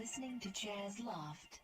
listening to Jazz Loft.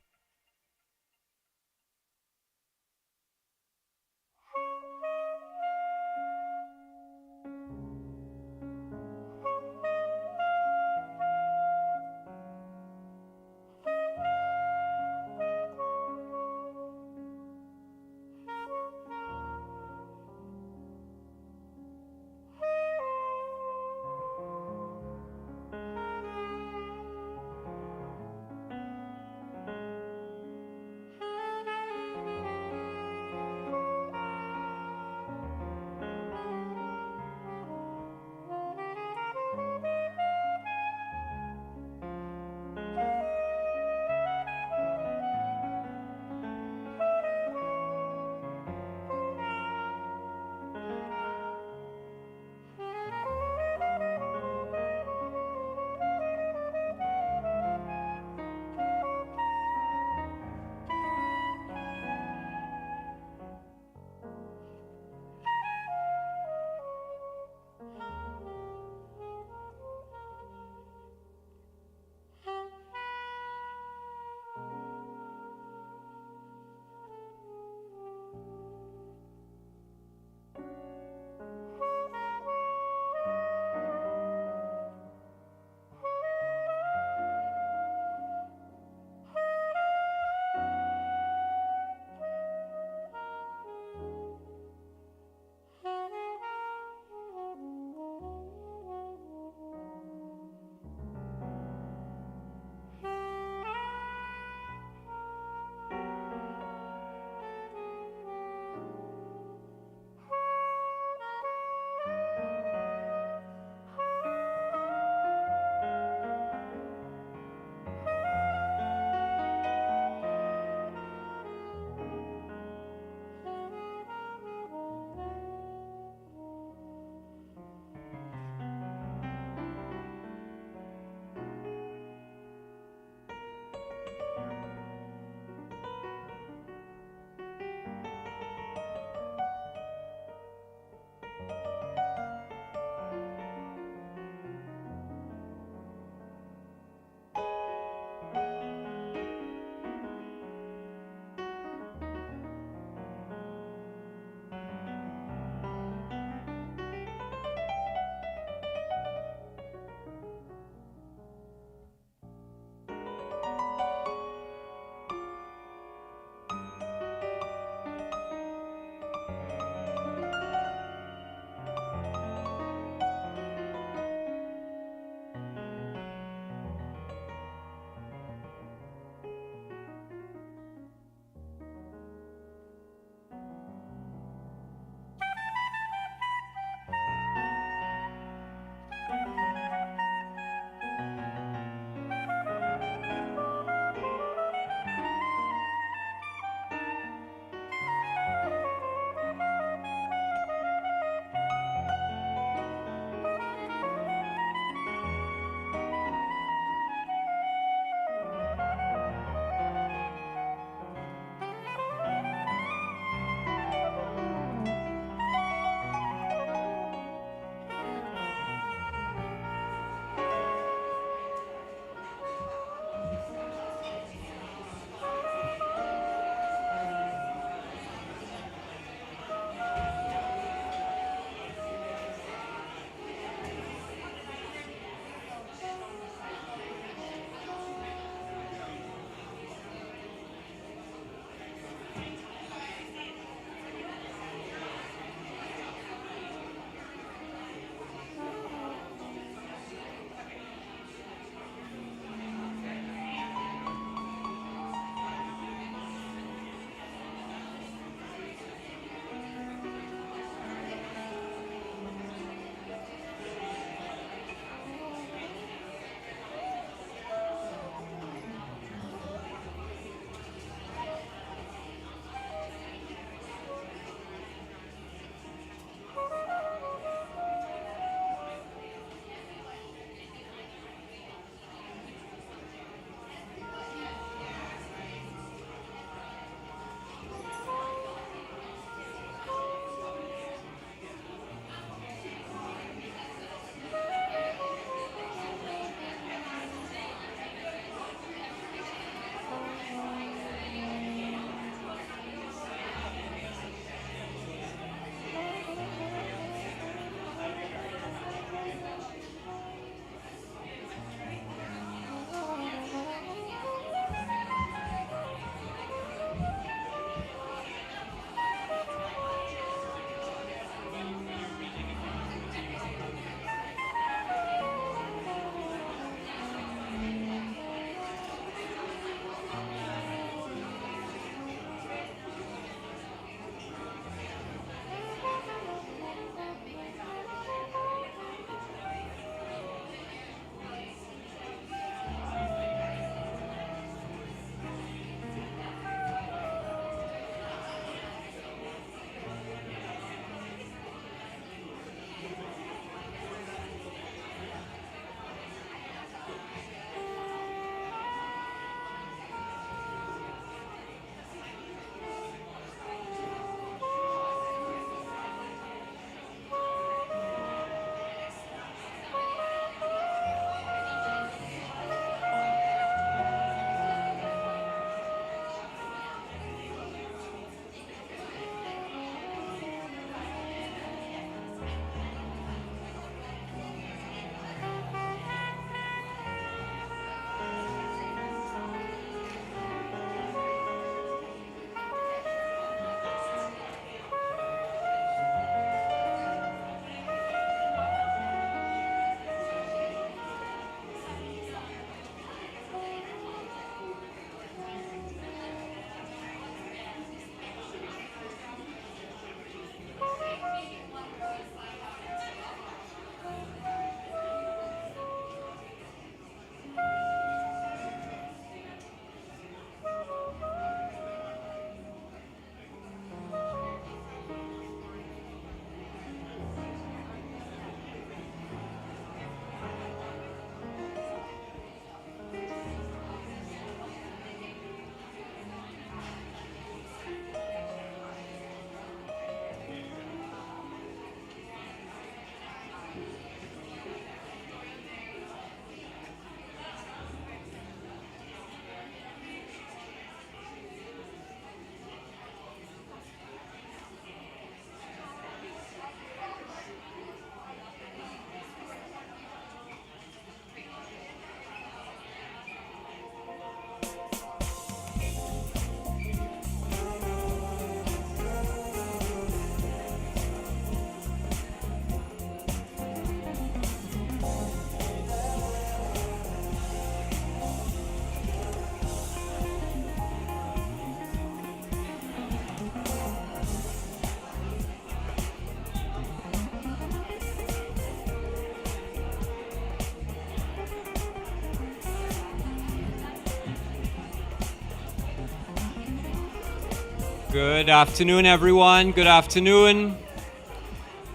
Good afternoon, everyone. Good afternoon.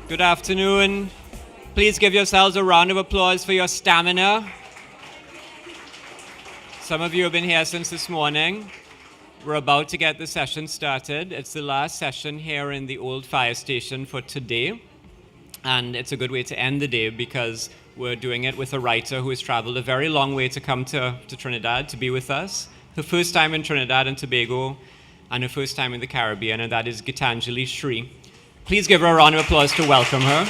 Good afternoon. Please give yourselves a round of applause for your stamina. Some of you have been here since this morning. We're about to get the session started. It's the last session here in the old fire station for today. And it's a good way to end the day because we're doing it with a writer who has traveled a very long way to come to Trinidad to be with us. Her first time in Trinidad and Tobago, and her first time in the Caribbean, and that is Geetanjali Shree. Please give her a round of applause to welcome her.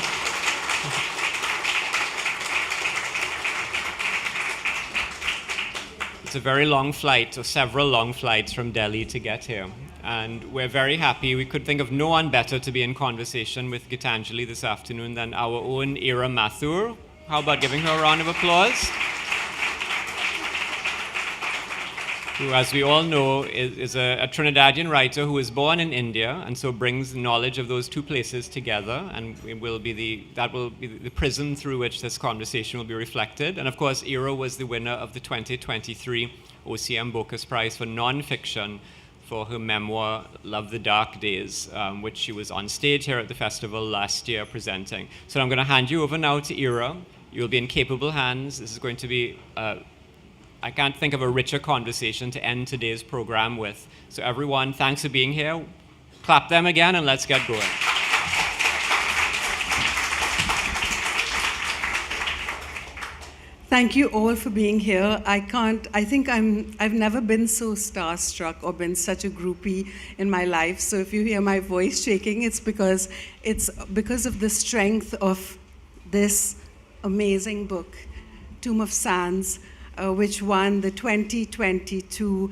It's a very long flight, or several long flights from Delhi to get here. And we're very happy. We could think of no one better to be in conversation with Geetanjali this afternoon than our own Ira Mathur. How about giving her a round of applause? Who, as we all know, is a Trinidadian writer who was born in India and so brings knowledge of those two places together, and that will be the prism through which this conversation will be reflected. And of course, Ira was the winner of the 2023 OCM Bocas Prize for Nonfiction for her memoir, Love the Dark Days, which she was on stage here at the festival last year presenting. So I'm going to hand you over now to Ira. You'll be in capable hands. This is going to be I can't think of a richer conversation to end today's program with. So everyone, thanks for being here. Clap them again and let's get going. Thank you all for being here. I've never been so starstruck or been such a groupie in my life. So if you hear my voice shaking, it's because of the strength of this amazing book, Tomb of Sands, which won the 2022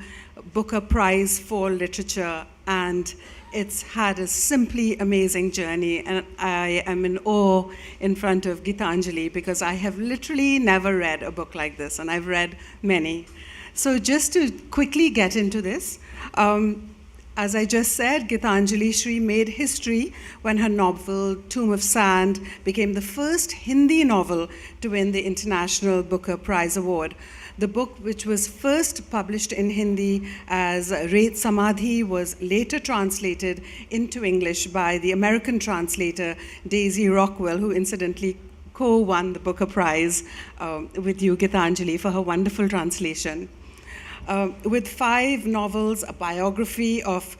Booker Prize for Literature, and it's had a simply amazing journey, and I am in awe in front of Geetanjali because I have literally never read a book like this, and I've read many. So just to quickly get into this, as I just said, Geetanjali Shree made history when her novel Tomb of Sand became the first Hindi novel to win the International Booker Prize Award. The book, which was first published in Hindi as Ret Samadhi, was later translated into English by the American translator Daisy Rockwell, who incidentally co-won the Booker Prize with you, Geetanjali, for her wonderful translation. With 5 novels, a biography of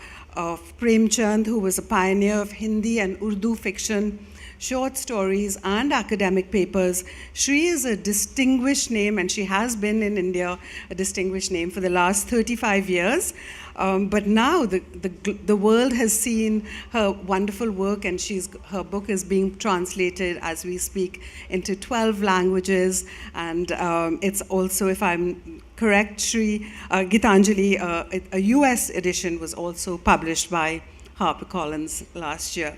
Prem Chand, who was a pioneer of Hindi and Urdu fiction, short stories, and academic papers, Shree is a distinguished name, and she has been in India a distinguished name for the last 35 years. But now the world has seen her wonderful work, and her book is being translated as we speak into 12 languages. And it's also, if I'm correct, Geetanjali, a US edition was also published by HarperCollins last year.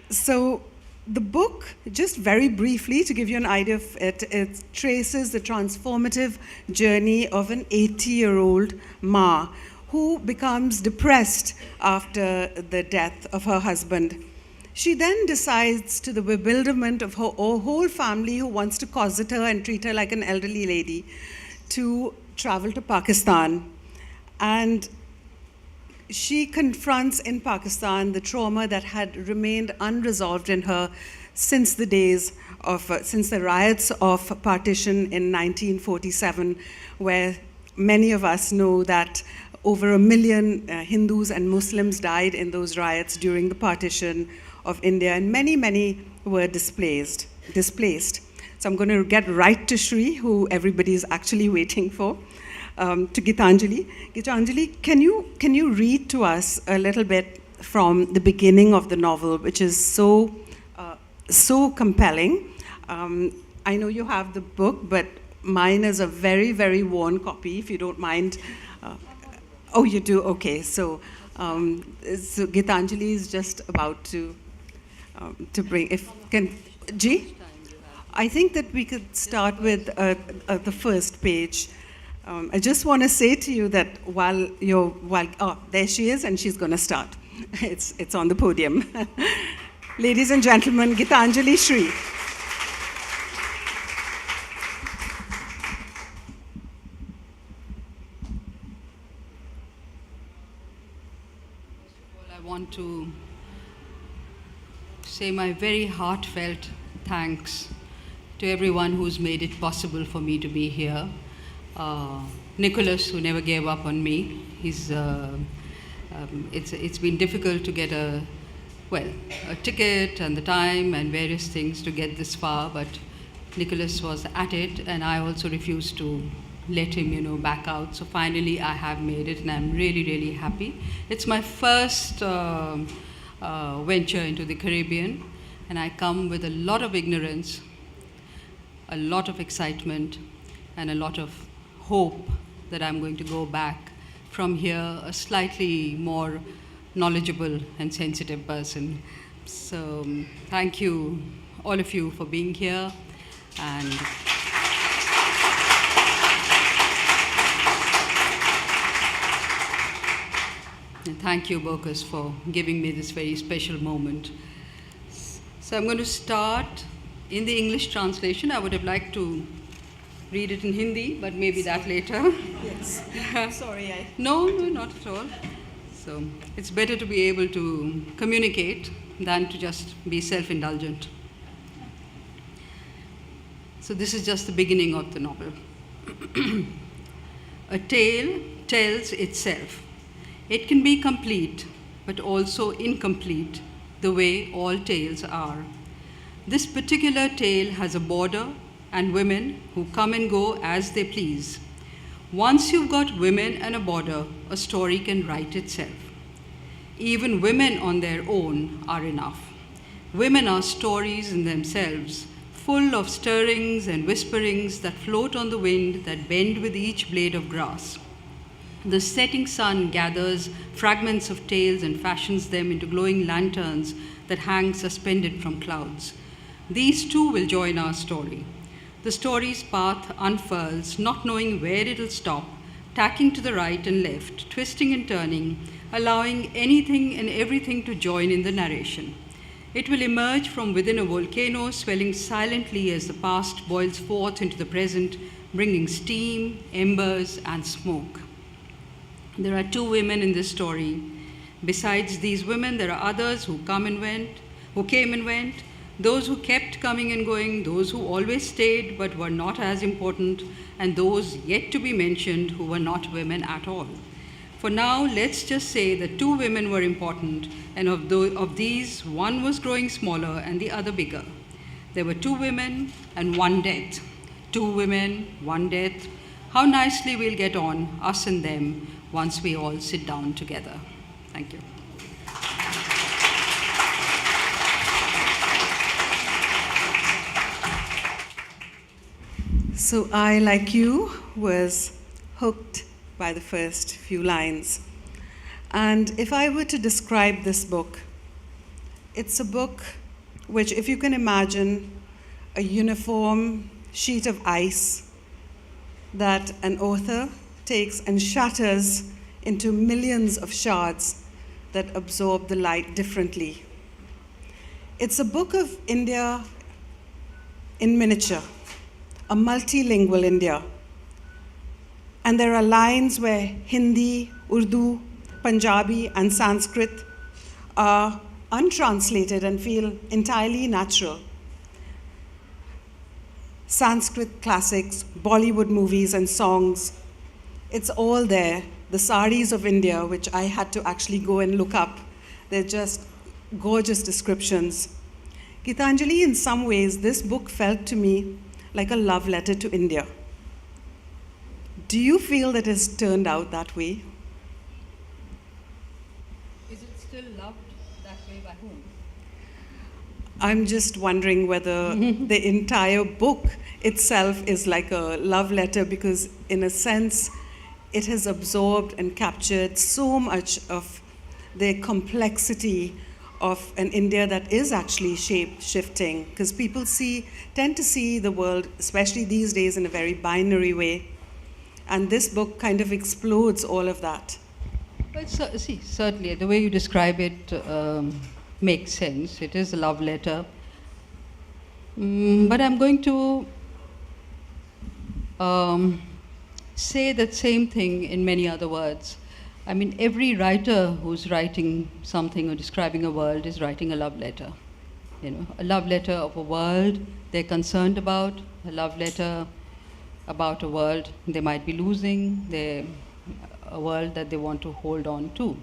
So the book, just very briefly to give you an idea of it, it traces the transformative journey of an 80-year-old Ma who becomes depressed after the death of her husband. She then decides, to the bewilderment of her whole family who wants to cosset her and treat her like an elderly lady, to travel to Pakistan. And she confronts in Pakistan the trauma that had remained unresolved in her since the riots of partition in 1947, where many of us know that over 1 million Hindus and Muslims died in those riots during the partition of India, and many, many were displaced. So I'm going to get right to Shree, who everybody is actually waiting for. To Geetanjali. Geetanjali, can you read to us a little bit from the beginning of the novel, which is so compelling? I know you have the book, but mine is a very, very worn copy, if you don't mind. Oh, you do? Okay. So Geetanjali is just about to bring. G? I think that we could start with the first page. I just want to say to you that there she is, and she's going to start. It's on the podium. Ladies and gentlemen, Geetanjali Shree. I want to say my very heartfelt thanks to everyone who's made it possible for me to be here. Nicholas, who never gave up on me. It's been difficult to get a ticket and the time and various things to get this far, but Nicholas was at it, and I also refused to let him, back out. So finally, I have made it, and I'm really, really happy. It's my first venture into the Caribbean, and I come with a lot of ignorance, a lot of excitement, and a lot of hope that I'm going to go back from here a slightly more knowledgeable and sensitive person. So thank you, all of you, for being here. And thank you, Bocas, for giving me this very special moment. So I'm going to start in the English translation. I would have liked to read it in Hindi, but maybe that later. Yes. Sorry, No, not at all. So it's better to be able to communicate than to just be self-indulgent. So this is just the beginning of the novel. A tale tells itself. It can be complete, but also incomplete, the way all tales are. This particular tale has a border and women who come and go as they please. Once you've got women and a border, a story can write itself. Even women on their own are enough. Women are stories in themselves, full of stirrings and whisperings that float on the wind, that bend with each blade of grass. The setting sun gathers fragments of tales and fashions them into glowing lanterns that hang suspended from clouds. These too will join our story. The story's path unfurls, not knowing where it'll stop, tacking to the right and left, twisting and turning, allowing anything and everything to join in the narration. It will emerge from within a volcano, swelling silently as the past boils forth into the present, bringing steam, embers, and smoke. There are two women in this story. Besides these women, there are others who came and went, those who kept coming and going, those who always stayed but were not as important, and those yet to be mentioned who were not women at all. For now, let's just say that two women were important, and of these, one was growing smaller and the other bigger. There were two women and one death. Two women, one death. How nicely we'll get on, us and them, once we all sit down together. Thank you. So I, like you, was hooked by the first few lines. And if I were to describe this book, it's a book which, if you can imagine a uniform sheet of ice that an author takes and shatters into millions of shards that absorb the light differently. It's a book of India in miniature, a multilingual India. And there are lines where Hindi, Urdu, Punjabi, and Sanskrit are untranslated and feel entirely natural. Sanskrit classics, Bollywood movies and songs, it's all there. The saris of India, which I had to actually go and look up, they're just gorgeous descriptions. Geetanjali, in some ways, this book felt to me like a love letter to India. Do you feel that it's turned out that way? Is it still loved that way by whom? I'm just wondering whether the entire book itself is like a love letter, because in a sense, it has absorbed and captured so much of the complexity of an India that is actually shape-shifting, because people tend to see the world, especially these days, in a very binary way. And this book kind of explodes all of that. Well, certainly, the way you describe it makes sense. It is a love letter. But I'm going to say that same thing in many other words. I mean, every writer who's writing something or describing a world is writing a love letter. You know, a love letter of a world they're concerned about, a love letter about a world they might be losing, a world that they want to hold on to.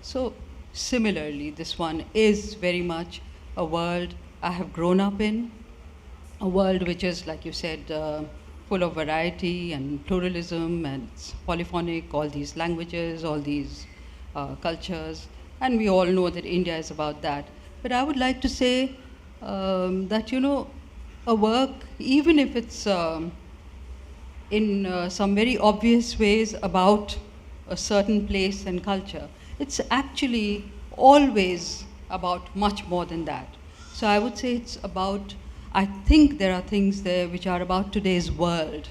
So similarly, this one is very much a world I have grown up in, a world which is, like you said, full of variety and pluralism, and it's polyphonic, all these languages, all these cultures, and we all know that India is about that. But I would like to say that, you know, a work, even if it's in some very obvious ways about a certain place and culture, it's actually always about much more than that. So I would say it's about, I think there are things there which are about today's world.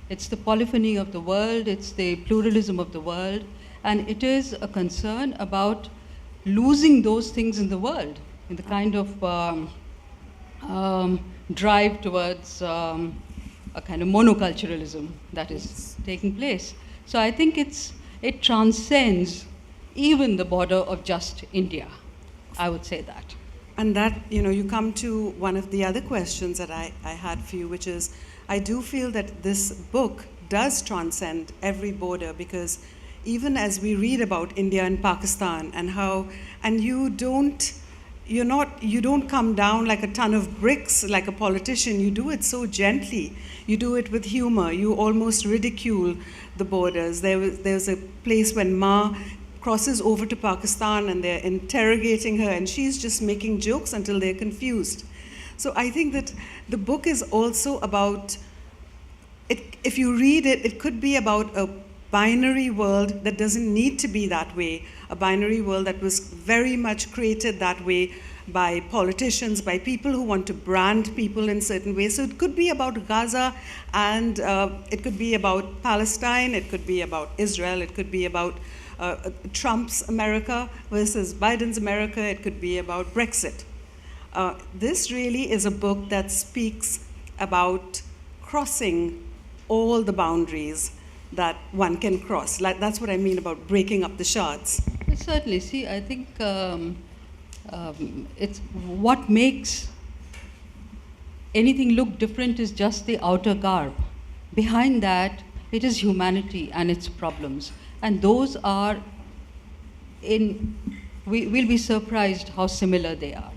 It's the polyphony of the world, it's the pluralism of the world, and it is a concern about losing those things in the world, in the kind of drive towards a kind of monoculturalism that is taking place. So I think it transcends even the border of just India. I would say that. And that, you know, you come to one of the other questions that I had for you, which is, I do feel that this book does transcend every border, because even as we read about India and Pakistan and how, and you don't come down like a ton of bricks like a politician. You do it so gently. You do it with humor. You almost ridicule the borders. There's a place when Ma crosses over to Pakistan and they're interrogating her, and she's just making jokes until they're confused. So I think that the book is also about, if you read it, it could be about a binary world that doesn't need to be that way, a binary world that was very much created that way by politicians, by people who want to brand people in certain ways. So it could be about Gaza, and it could be about Palestine, it could be about Israel, it could be about Trump's America versus Biden's America, it could be about Brexit. This really is a book that speaks about crossing all the boundaries that one can cross. Like, that's what I mean about breaking up the shards. Certainly. See, I think it's what makes anything look different is just the outer garb. Behind that, it is humanity and its problems. And those are we'll be surprised how similar they are,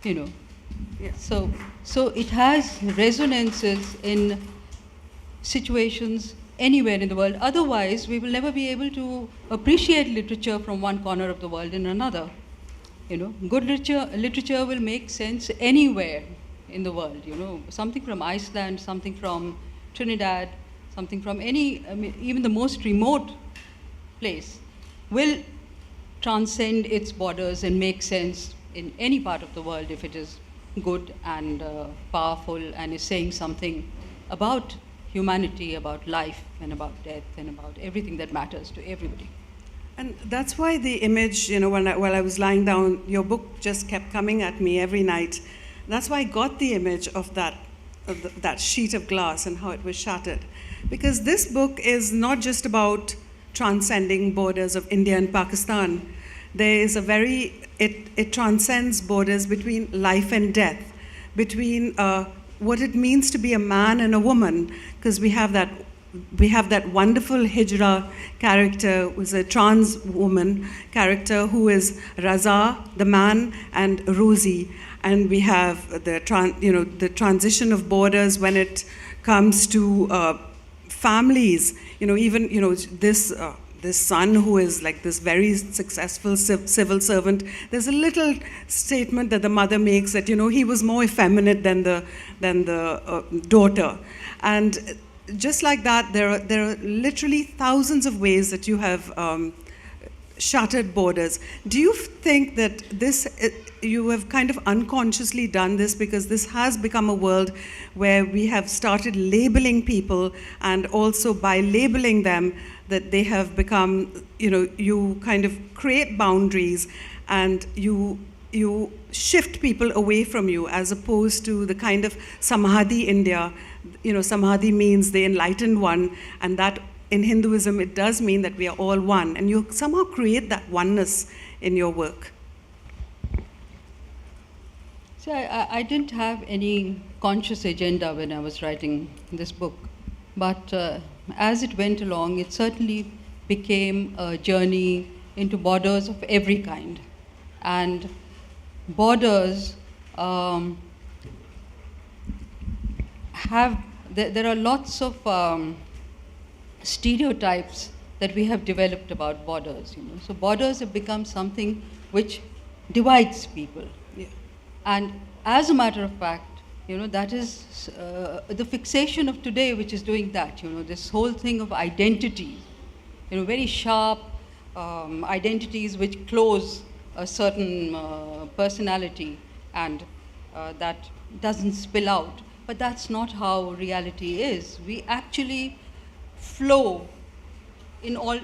you know. Yeah. So it has resonances in situations anywhere in the world. Otherwise, we will never be able to appreciate literature from one corner of the world in another. You know, good literature will make sense anywhere in the world. You know, something from Iceland, something from Trinidad, something from even the most remote place will transcend its borders and make sense in any part of the world if it is good and powerful and is saying something about humanity, about life, and about death, and about everything that matters to everybody. And that's why the image, you know, while I was lying down, your book just kept coming at me every night. That's why I got the image of that sheet of glass and how it was shattered. Because this book is not just about transcending borders of India and Pakistan. There is it transcends borders between life and death, between what it means to be a man and a woman, because we have that wonderful Hijra character, who's a trans woman character, who is Raza, the man, and Rosie. And we have the transition of borders when it comes to families. You know, even this son who is like this very successful civil servant. There's a little statement that the mother makes that he was more effeminate than the daughter, and just like that, there are literally thousands of ways that you have shattered borders. Do you think that you have kind of unconsciously done this because this has become a world where we have started labeling people, and also by labeling them, that they have become, you kind of create boundaries and you shift people away from you, as opposed to the kind of Samadhi India. Samadhi means the enlightened one, and that in Hinduism, it does mean that we are all one, and you somehow create that oneness in your work. So I didn't have any conscious agenda when I was writing this book, but as it went along, it certainly became a journey into borders of every kind. And borders there are lots of stereotypes that we have developed about borders. So borders have become something which divides people. Yeah. And as a matter of fact, that is the fixation of today which is doing that. This whole thing of identity, very sharp identities which close a certain personality, and that doesn't spill out. But that's not how reality is. We actually flow in all,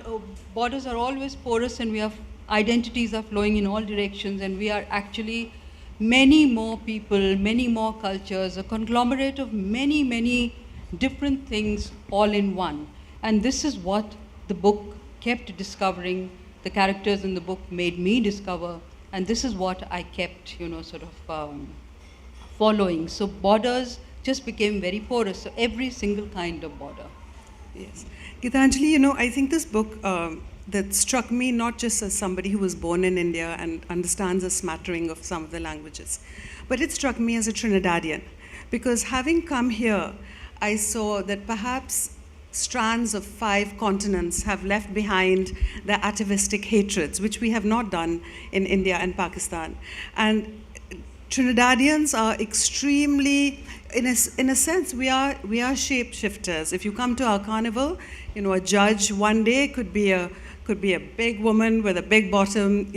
borders are always porous, and we have identities are flowing in all directions, and we are actually many more people, many more cultures, a conglomerate of many, many different things all in one. And this is what the book kept discovering, the characters in the book made me discover, and this is what I kept, following. So borders just became very porous, so every single kind of border. Yes. Geetanjali, I think this book that struck me not just as somebody who was born in India and understands a smattering of some of the languages, but it struck me as a Trinidadian, because having come here, I saw that perhaps strands of 5 continents have left behind their atavistic hatreds, which we have not done in India and Pakistan. And Trinidadians are extremely, in a sense, we are shapeshifters. If you come to our carnival, a judge one day could be a big woman with a big bottom,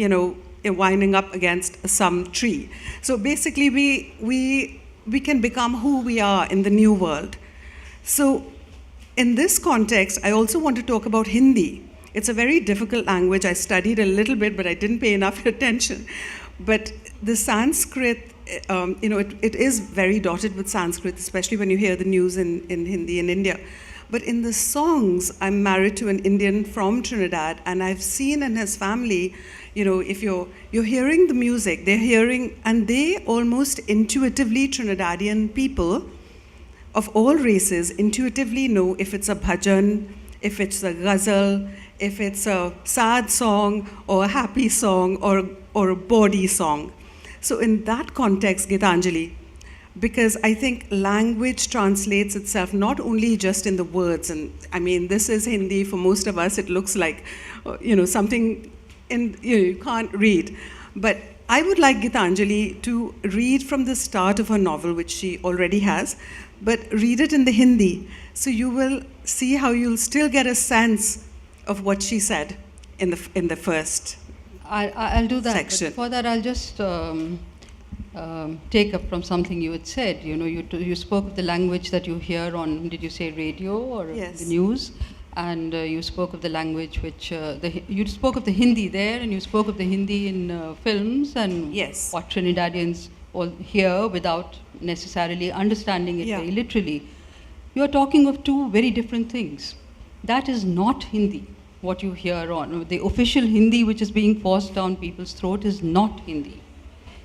winding up against some tree. So basically, we can become who we are in the new world. So in this context, I also want to talk about Hindi. It's a very difficult language. I studied a little bit, but I didn't pay enough attention. But the Sanskrit, it is very dotted with Sanskrit, especially when you hear the news in Hindi in India. But in the songs, I'm married to an Indian from Trinidad, and I've seen in his family, if you're hearing the music, they're hearing, and they almost intuitively, Trinidadian people of all races intuitively know if it's a bhajan, if it's a ghazal, if it's a sad song or a happy song or a bawdy song. So in that context, Geetanjali, because I think language translates itself not only just in the words, and I mean, this is Hindi, for most of us it looks like, something you can't read. But I would like Geetanjali to read from the start of her novel, which she already has, but read it in the Hindi, so you will see how you'll still get a sense of what she said in the first I'll do that. section. But for that, I'll just take up from something you had said. You spoke of the language that you hear on, did you say radio or Yes. the news? And you spoke of the language which, you spoke of the Hindi there, and you spoke of the Hindi in films, and Yes. what Trinidadians all hear without necessarily understanding it Yeah. very literally. You are talking of two very different things. That is not Hindi, what you hear on. The official Hindi which is being forced down people's throat is not Hindi.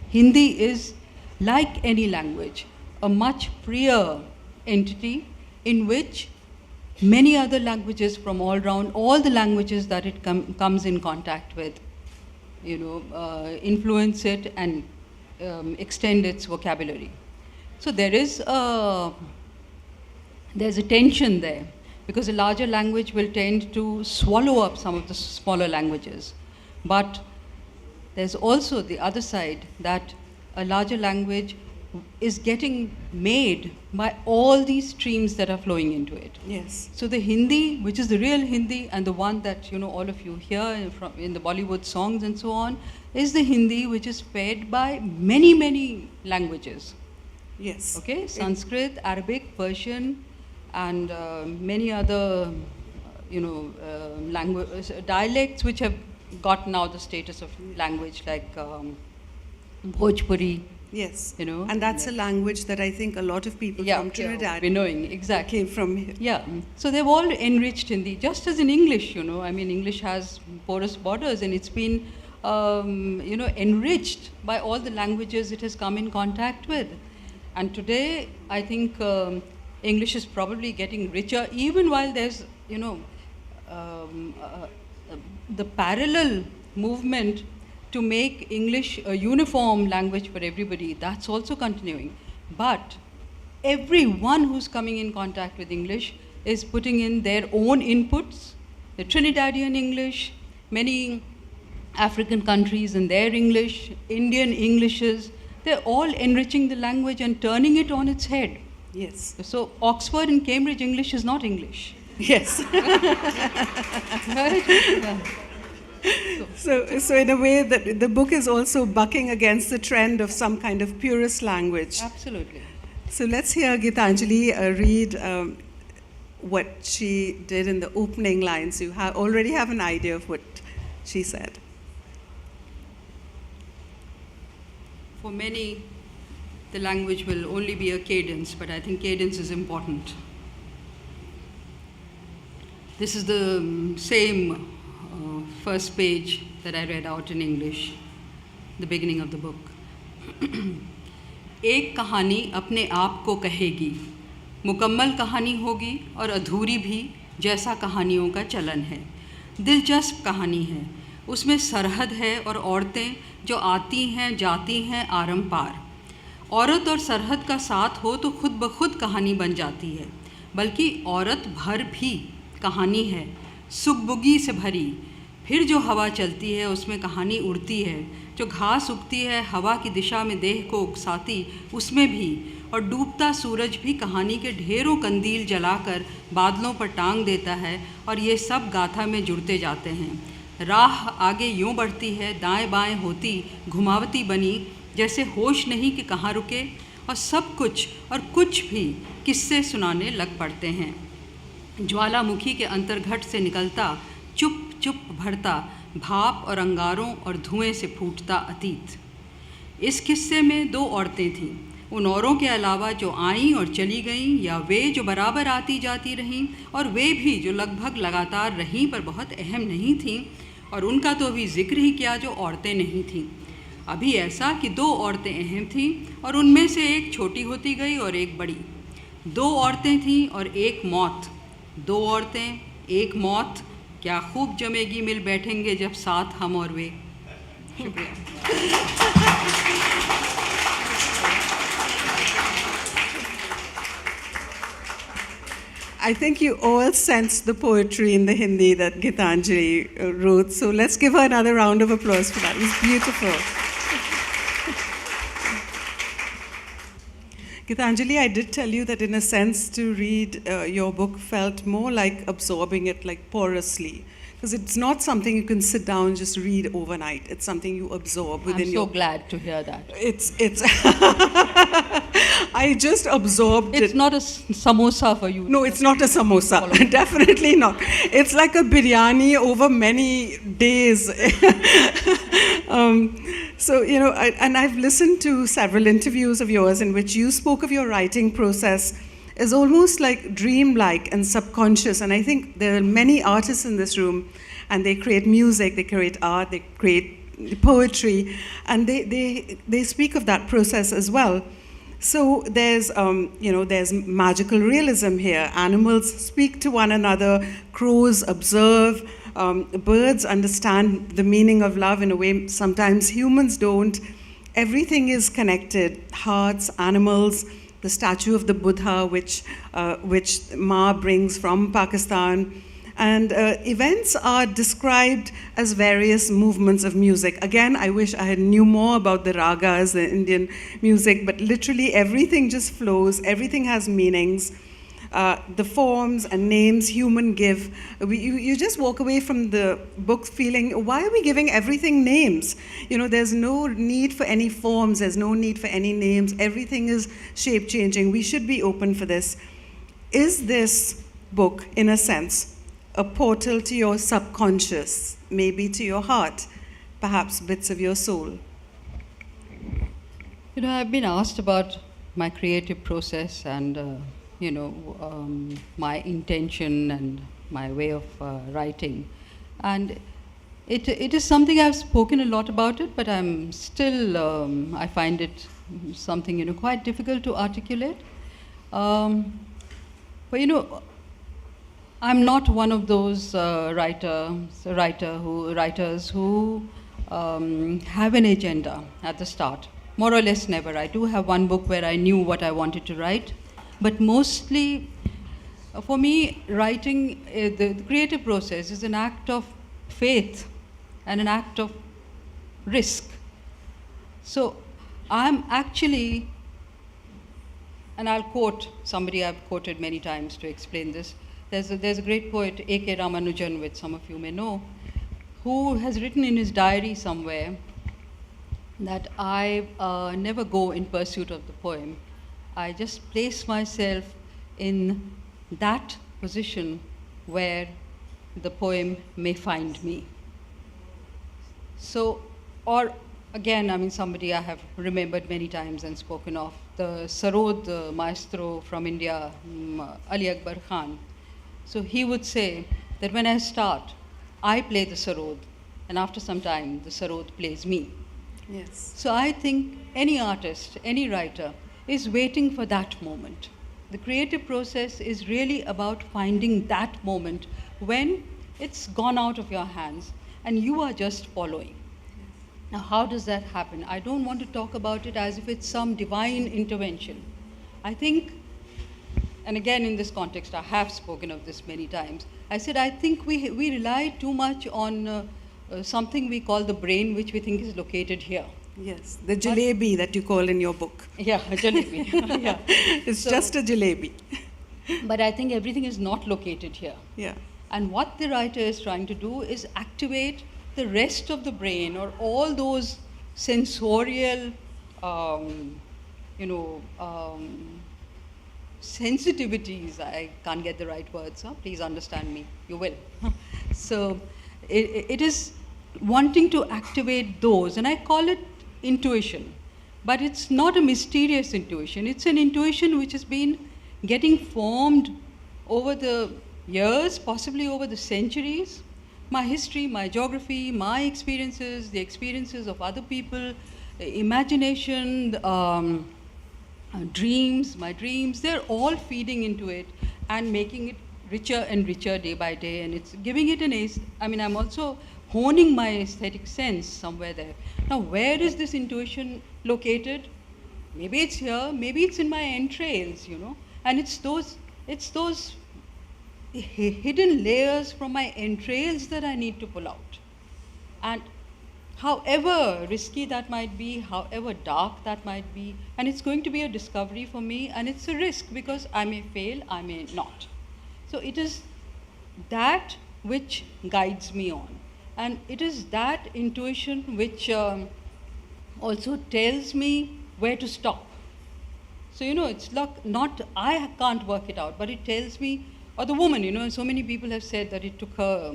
Hindi is, like any language, a much freer entity in which many other languages from all around, all the languages that it comes in contact with, influence it and extend its vocabulary. So there's a tension there, because a larger language will tend to swallow up some of the smaller languages. But there's also the other side, that a larger language is getting made by all these streams that are flowing into it. Yes. So the Hindi, which is the real Hindi, and the one that all of you hear in the Bollywood songs and so on, is the Hindi which is fed by many, many languages. Yes. Okay, Sanskrit, Arabic, Persian, and many other, dialects which have got now the status of language, like Bhojpuri, Yes. You know? And that's a language that I think a lot of people from Trinidad Winnowing, exactly. came from here. Yeah, so they've all enriched Hindi, just as in English, you know. I mean, English has porous borders, and it's been, enriched by all the languages it has come in contact with. And today, I think English is probably getting richer, even while there's, the parallel movement to make English a uniform language for everybody. That's also continuing. But everyone who's coming in contact with English is putting in their own inputs. The Trinidadian English, many African countries and their English, Indian Englishes, they're all enriching the language and turning it on its head. Yes. So Oxford and Cambridge English is not English. Yes. Right? Yeah. So in a way, that the book is also bucking against the trend of some kind of purist language. Absolutely. So let's hear Geetanjali read what she did in the opening lines. You already have an idea of what she said. For many, the language will only be a cadence, but I think cadence is important. This is the same first page that I read out in English, the beginning of the book. एक कहानी अपने आप को कहेगी, मुकम्मल कहानी होगी और अधूरी भी, जैसा कहानियों का चलन है। दिलचस्प कहानी है, उसमें सरहद है और औरतें जो आती हैं जाती हैं आरम पार। औरत और सरहद का साथ हो तो खुद ब खुद कहानी बन जाती है, बल्कि औरत भर भी कहानी है, सुगबुगी से भरी। फिर जो हवा चलती है उसमें कहानी उड़ती है, जो घास उगती है हवा की दिशा में देह को उकसाती उसमें भी, और डूबता सूरज भी कहानी के ढेरों कंदील जलाकर बादलों पर टांग देता है, और ये सब गाथा में जुड़ते जाते हैं। राह आगे यूं बढ़ती है, दाएं बाएं होती घुमावती बनी, जैसे होश नहीं कि कहाँ रुके, और सब कुछ और कुछ भी किस्से सुनाने लग पड़ते हैं। ज्वालामुखी के अंतर्घट से निकलता चुप चुप भरता भाप और अंगारों और धुएं से फूटता अतीत। इस किस्से में दो औरतें थीं, उन औरों के अलावा जो आईं और चली गईं, या वे जो बराबर आती जाती रहीं, और वे भी जो लगभग लगातार रहीं पर बहुत अहम नहीं थीं, और उनका तो अभी जिक्र ही क्या जो औरतें नहीं थीं। अभी ऐसा कि दो औरतें अहम थीं और उनमें से एक छोटी होती गई और एक बड़ी। दो औरतें थीं और एक मौत, दो औरतें एक मौत, क्या खूब जमेगी मिल बैठेंगे जब साथ हम और वे। शुक्रिया। I think you all sense the poetry in the Hindi that Geetanjali wrote. So let's give her another round of applause for that. It was beautiful. Geetanjali, I did tell you that in a sense to read your book felt more like absorbing it like porously. Because it's not something you can sit down and just read overnight. It's something you absorb within your... I'm so glad to hear that. It's I just absorbed it. It's not a samosa for you. No, it's not a samosa. Definitely not. It's like a biryani over many days. So, and I've listened to several interviews of yours in which you spoke of your writing process as almost like dreamlike and subconscious. And I think there are many artists in this room, and they create music, they create art, they create poetry, and they speak of that process as well. So there's, there's magical realism here. Animals speak to one another, crows observe, birds understand the meaning of love in a way sometimes humans don't. Everything is connected, hearts, animals, the statue of the Buddha, which Ma brings from Pakistan. And events are described as various movements of music. Again, I wish I had knew more about the ragas, the Indian music, but literally everything just flows, everything has meanings. The forms and names human give. You just walk away from the book feeling, why are we giving everything names? There's no need for any forms, there's no need for any names. Everything is shape-changing. We should be open for this. Is this book, in a sense, a portal to your subconscious, maybe to your heart, perhaps bits of your soul? I've been asked about my creative process and, my intention and my way of writing. And it is something I've spoken a lot about it, but I'm still, I find it something, quite difficult to articulate. But, I'm not one of those writers who have an agenda at the start. More or less never. I do have one book where I knew what I wanted to write, but mostly, for me, writing, the creative process is an act of faith and an act of risk. So I'm actually, and I'll quote somebody I've quoted many times to explain this. There's a great poet, A.K. Ramanujan, which some of you may know, who has written in his diary somewhere that I never go in pursuit of the poem. I just place myself in that position where the poem may find me. So, or again, somebody I have remembered many times and spoken of, the Sarod maestro from India, Ali Akbar Khan. So he would say that when I start, I play the Sarod, and after some time, the Sarod plays me. Yes. So I think any artist, any writer is waiting for that moment. The creative process is really about finding that moment when it's gone out of your hands and you are just following. Now, how does that happen? I don't want to talk about it as if it's some divine intervention. I think, and again in this context, I have spoken of this many times, I said I think we rely too much on something we call the brain, which we think is located here. Yes, the jalebi that you call in your book. Yeah, a jalebi. Yeah. It's just a jalebi. But I think everything is not located here. Yeah. And what the writer is trying to do is activate the rest of the brain, or all those sensorial, sensitivities. I can't get the right words, please understand me, you will. So it is wanting to activate those, and I call it intuition. But it's not a mysterious intuition. It's an intuition which has been getting formed over the years, possibly over the centuries. My history, my geography, my experiences, the experiences of other people, imagination, dreams, my dreams, they're all feeding into it and making it richer and richer day by day. And it's giving it I'm also honing my aesthetic sense somewhere there. Now, where is this intuition located? Maybe it's here, maybe it's in my entrails, and it's those hidden layers from my entrails that I need to pull out. And however risky that might be, however dark that might be, and it's going to be a discovery for me, and it's a risk because I may fail, I may not. So it is that which guides me on. And it is that intuition which also tells me where to stop. So, it's not, I can't work it out, but it tells me, or the woman, so many people have said that it took her,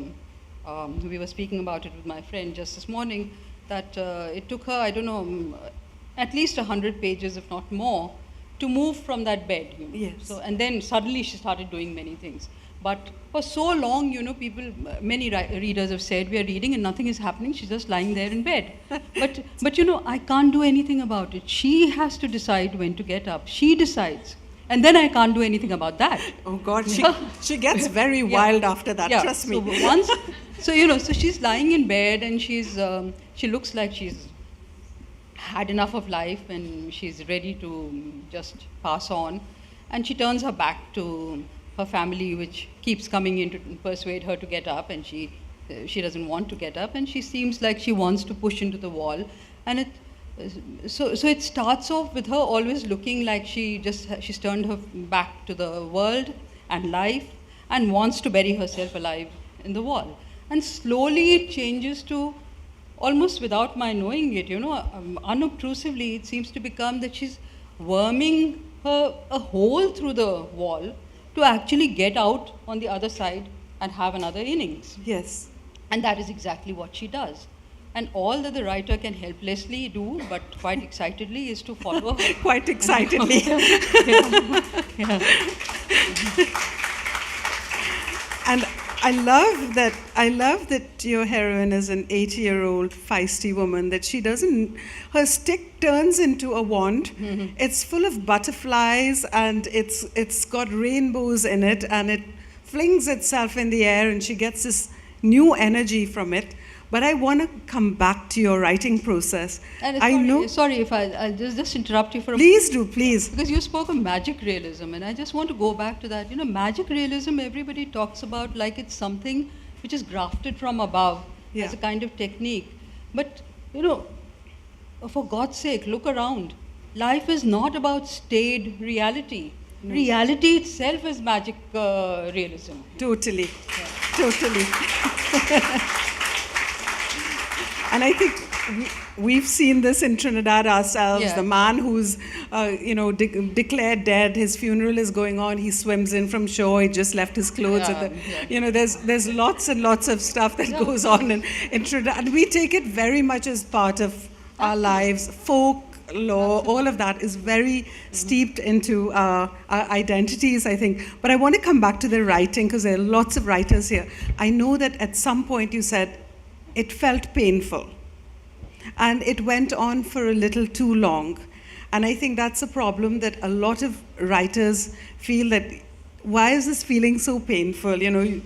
we were speaking about it with my friend just this morning, that it took her, at least 100 pages, if not more, to move from that bed. Yes. So, and then suddenly she started doing many things. But for so long, people, many readers have said, we are reading and nothing is happening, she's just lying there in bed. But I can't do anything about it. She has to decide when to get up. She decides. And then I can't do anything about that. Oh God, she gets very wild after that, trust me. So she's lying in bed and she looks like she's had enough of life and she's ready to just pass on. And she turns her back to her family, which keeps coming in to persuade her to get up, and she doesn't want to get up, and she seems like she wants to push into the wall. And so it starts off with her always looking like she's turned her back to the world and life and wants to bury herself alive in the wall. And slowly it changes to, almost without my knowing it, unobtrusively, it seems to become that she's worming a hole through the wall to actually get out on the other side and have another innings. Yes. And that is exactly what she does. And all that the writer can helplessly do, but quite excitedly, is to follow her. Quite excitedly. Yeah. And I love that your heroine is an 80-year-old feisty woman, that she doesn't, her stick turns into a wand. Mm-hmm. It's full of butterflies and it's got rainbows in it, and it flings itself in the air, and she gets this new energy from it. But I want to come back to your writing process. And I know. sorry if I'll just interrupt you for a Please do, please. Because you spoke of magic realism, and I just want to go back to that. You know, magic realism, everybody talks about like it's something which is grafted from above as a kind of technique. But, you know, for God's sake, look around. Life is not about staid reality. No. Reality itself is magic realism. Totally. Totally. And I think we've seen this in Trinidad ourselves. Yeah. The man who's, declared dead, his funeral is going on, he swims in from shore, he just left his clothes. There's lots and lots of stuff that goes on in Trinidad. And we take it very much as part of our lives. Folk law, all of that is very steeped into our identities, I think. But I want to come back to the writing, because there are lots of writers here. I know that at some point you said, it felt painful. And it went on for a little too long. And I think that's a problem that a lot of writers feel, that why is this feeling so painful? You know,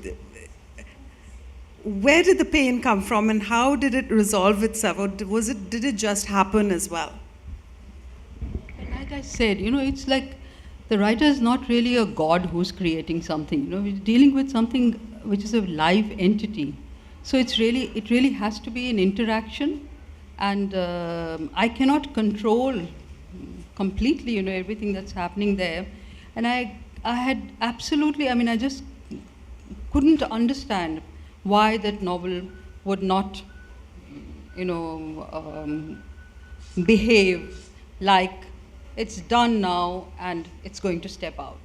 where did the pain come from, and how did it resolve itself? Or did it just happen as well? Like I said, you know, it's like the writer is not really a god who's creating something. You know, we're dealing with something which is a live entity. So it really has to be an interaction, and I cannot control completely, you know, everything that's happening there. And I had absolutely, I just couldn't understand why that novel would not, behave like it's done now and it's going to step out.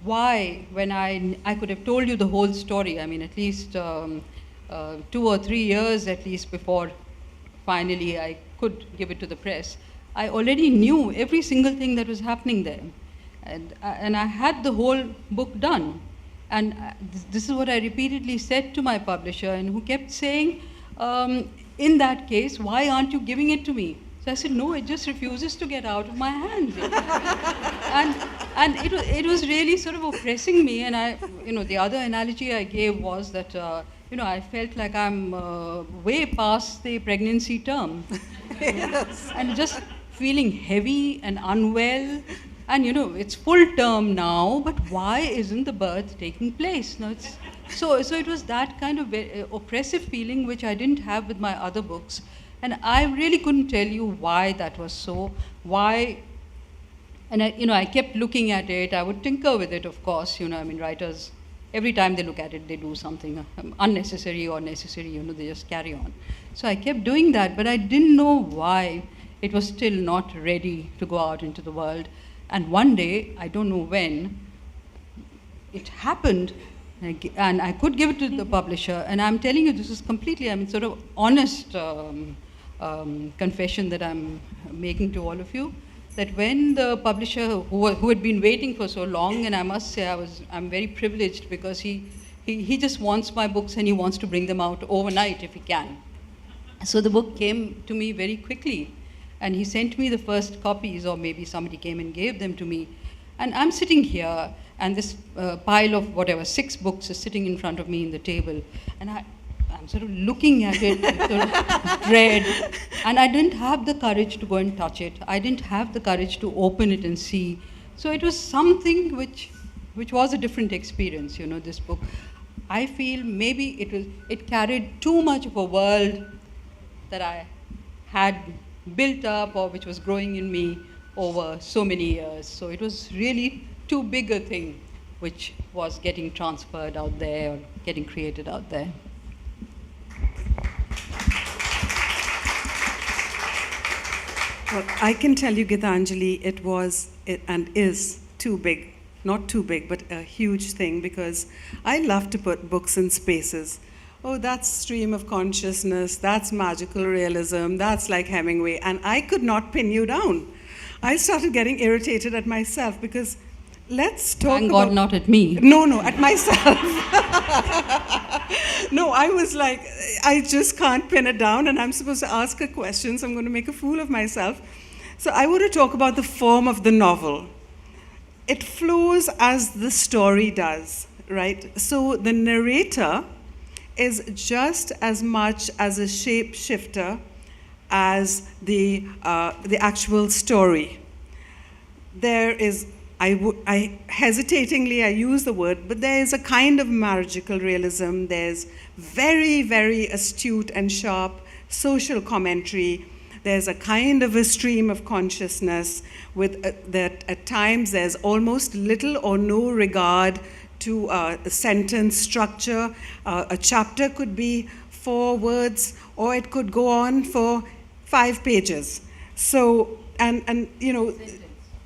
Why, when I could have told you the whole story, at least 2 or 3 years at least before finally I could give it to the press, I already knew every single thing that was happening there. And I had the whole book done. And this is what I repeatedly said to my publisher, and who kept saying, in that case, why aren't you giving it to me? So I said, no, it just refuses to get out of my hands. and it was really sort of oppressing me. And the other analogy I gave was that, I felt like I'm way past the pregnancy term. Yes. And just feeling heavy and unwell. And it's full term now, but why isn't the birth taking place? No, so it was that kind of oppressive feeling which I didn't have with my other books. And I really couldn't tell you why that was so. Why? And I kept looking at it. I would tinker with it, of course. Writers, every time they look at it, they do something unnecessary or necessary. They just carry on. So I kept doing that, but I didn't know why it was still not ready to go out into the world. And one day, I don't know when, it happened, and I could give it to the publisher. And I'm telling you, this is completely, sort of honest confession that I'm making to all of you, that when the publisher, who had been waiting for so long, and I must say I'm very privileged, because he just wants my books and he wants to bring them out overnight if he can. So the book came to me very quickly. And he sent me the first copies, or maybe somebody came and gave them to me. And I'm sitting here, and this pile of 6 books is sitting in front of me in the table. And I'm sort of looking at it with sort of dread. And I didn't have the courage to go and touch it. I didn't have the courage to open it and see. So it was something which was a different experience, this book. I feel maybe it carried too much of a world that I had built up, or which was growing in me over so many years. So it was really too big a thing which was getting transferred out there, or getting created out there. Well, I can tell you, Geetanjali, it was and is too big. Not too big, but a huge thing, because I love to put books in spaces. oh, that's stream of consciousness, that's magical realism, that's like Hemingway. And I could not pin you down. I started getting irritated at myself because let's talk Thank about... God not at me. No, at myself. No, I was like, I just can't pin it down, and I'm supposed to ask her questions. I'm going to make a fool of myself. So I want to talk about the form of the novel. It flows as the story does, right? So the narrator is just as much as a shapeshifter as the actual story. There is, I hesitatingly I use the word, but there is a kind of magical realism. There's very, very astute and sharp social commentary. There's a kind of a stream of consciousness with that at times there's almost little or no regard to a sentence structure. A chapter could be 4 words, or it could go on for 5 pages. So, and you know,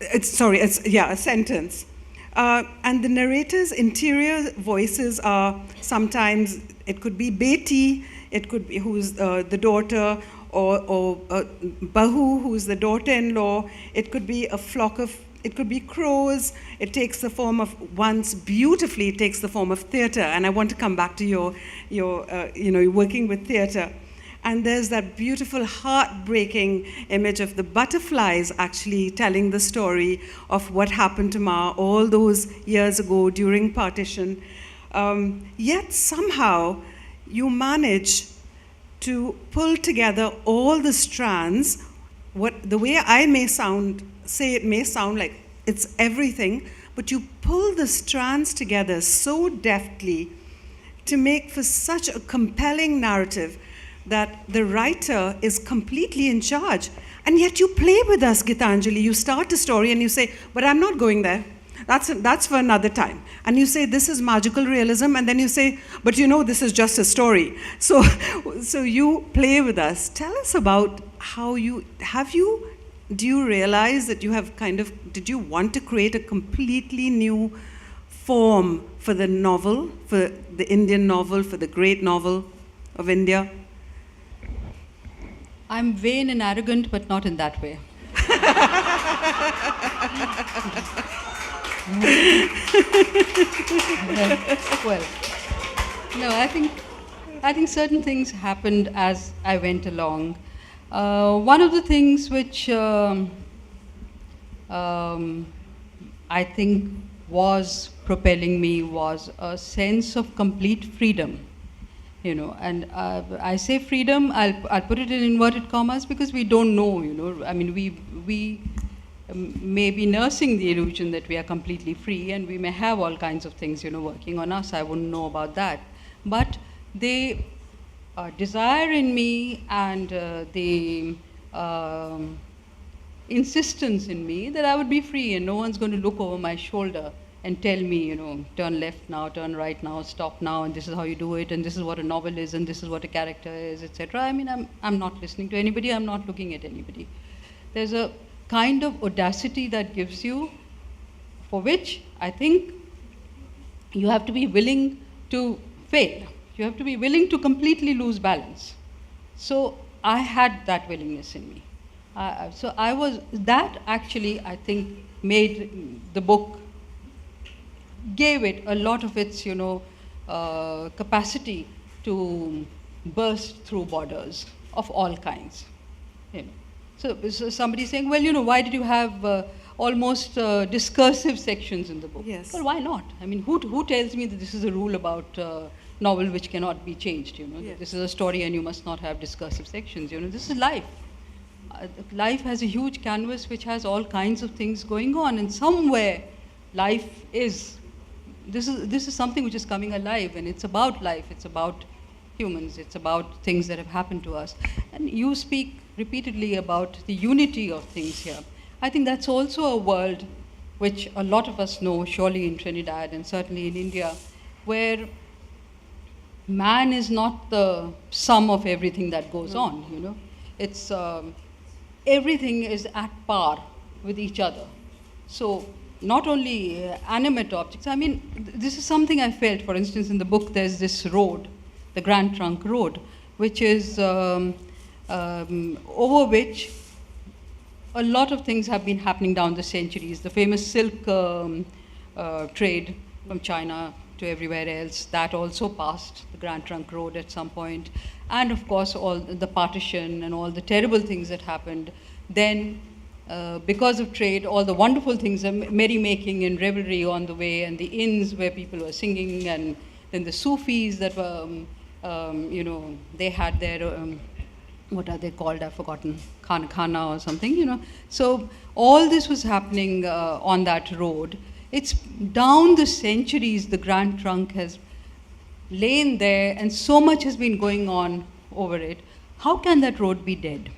it's a sentence. And the narrator's interior voices are sometimes, it could be Beti, it could be who's the daughter, or Bahu, who's the daughter-in-law. It could be a flock of, it could be crows. It takes the form of, once beautifully, it takes the form of theater. And I want to come back to your you're working with theater. And there's that beautiful, heartbreaking image of the butterflies actually telling the story of what happened to Ma all those years ago during partition. Yet somehow you manage to pull together all the strands. The way I may say it may sound like it's everything, but you pull the strands together so deftly to make for such a compelling narrative that the writer is completely in charge. And yet you play with us, Geetanjali. You start a story and you say, but I'm not going there. That's for another time. And you say, this is magical realism, and then you say, but you know, this is just a story. So you play with us. Tell us about how do you realize that you have did you want to create a completely new form for the novel, for the Indian novel, for the great novel of India? I'm vain and arrogant, but not in that way. Well, no, I think certain things happened as I went along. One of the things which I think was propelling me was a sense of complete freedom. And I say freedom, I'll put it in inverted commas because we don't know, I mean, we may be nursing the illusion that we are completely free, and we may have all kinds of things, working on us. I wouldn't know about that. But the desire in me and the insistence in me that I would be free and no one's going to look over my shoulder and tell me, turn left now, turn right now, stop now, and this is how you do it, and this is what a novel is, and this is what a character is, etc. I mean, I'm not listening to anybody, I'm not looking at anybody. There's a kind of audacity that gives you, for which I think you have to be willing to fail. You have to be willing to completely lose balance. So I had that willingness in me. So that actually, I think, made the book, gave it a lot of its, capacity to burst through borders of all kinds. So somebody saying, well, why did you have almost discursive sections in the book? Yes. Well, why not? I mean, who tells me that this is a rule about novel which cannot be changed? Yes. This is a story and you must not have discursive sections. This is life. Life has a huge canvas which has all kinds of things going on, and somewhere life is. This is something which is coming alive, and it's about life. It's about humans. It's about things that have happened to us. And you speak repeatedly about the unity of things here. I think that's also a world which a lot of us know, surely in Trinidad and certainly in India, where man is not the sum of everything that goes on. It's everything is at par with each other. So not only animate objects. I mean, this is something I felt, for instance, in the book, there's this road the Grand Trunk Road, which is over which a lot of things have been happening down the centuries. The famous silk trade from China to everywhere else, that also passed the Grand Trunk Road at some point. And of course, all the partition and all the terrible things that happened. Then, because of trade, all the wonderful things, merrymaking and revelry on the way, and the inns where people were singing, and then the Sufis that were, they had their, what are they called? I've forgotten, khana or something, So all this was happening on that road. It's down the centuries, the Grand Trunk has lain there, and so much has been going on over it. How can that road be dead?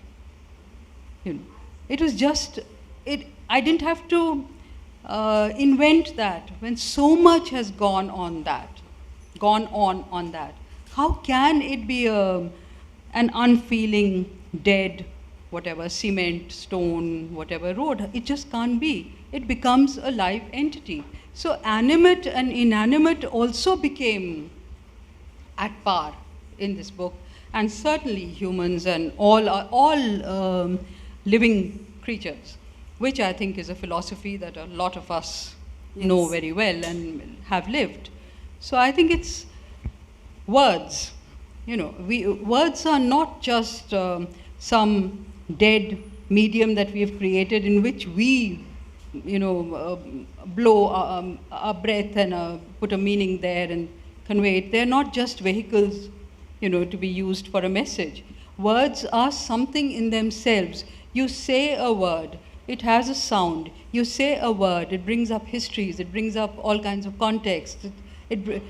It was just, I didn't have to invent that when so much has gone on that. How can it be an unfeeling, dead, whatever, cement, stone, whatever road? It just can't be. It becomes a live entity. So animate and inanimate also became at par in this book, and certainly humans and all living creatures, which I think is a philosophy that a lot of us know very well and have lived. So I think it's words. Words are not just some dead medium that we have created in which we, blow our breath and put a meaning there and convey it. They're not just vehicles, to be used for a message. Words are something in themselves. You say a word, it has a sound. You say a word, it brings up histories, it brings up all kinds of contexts. And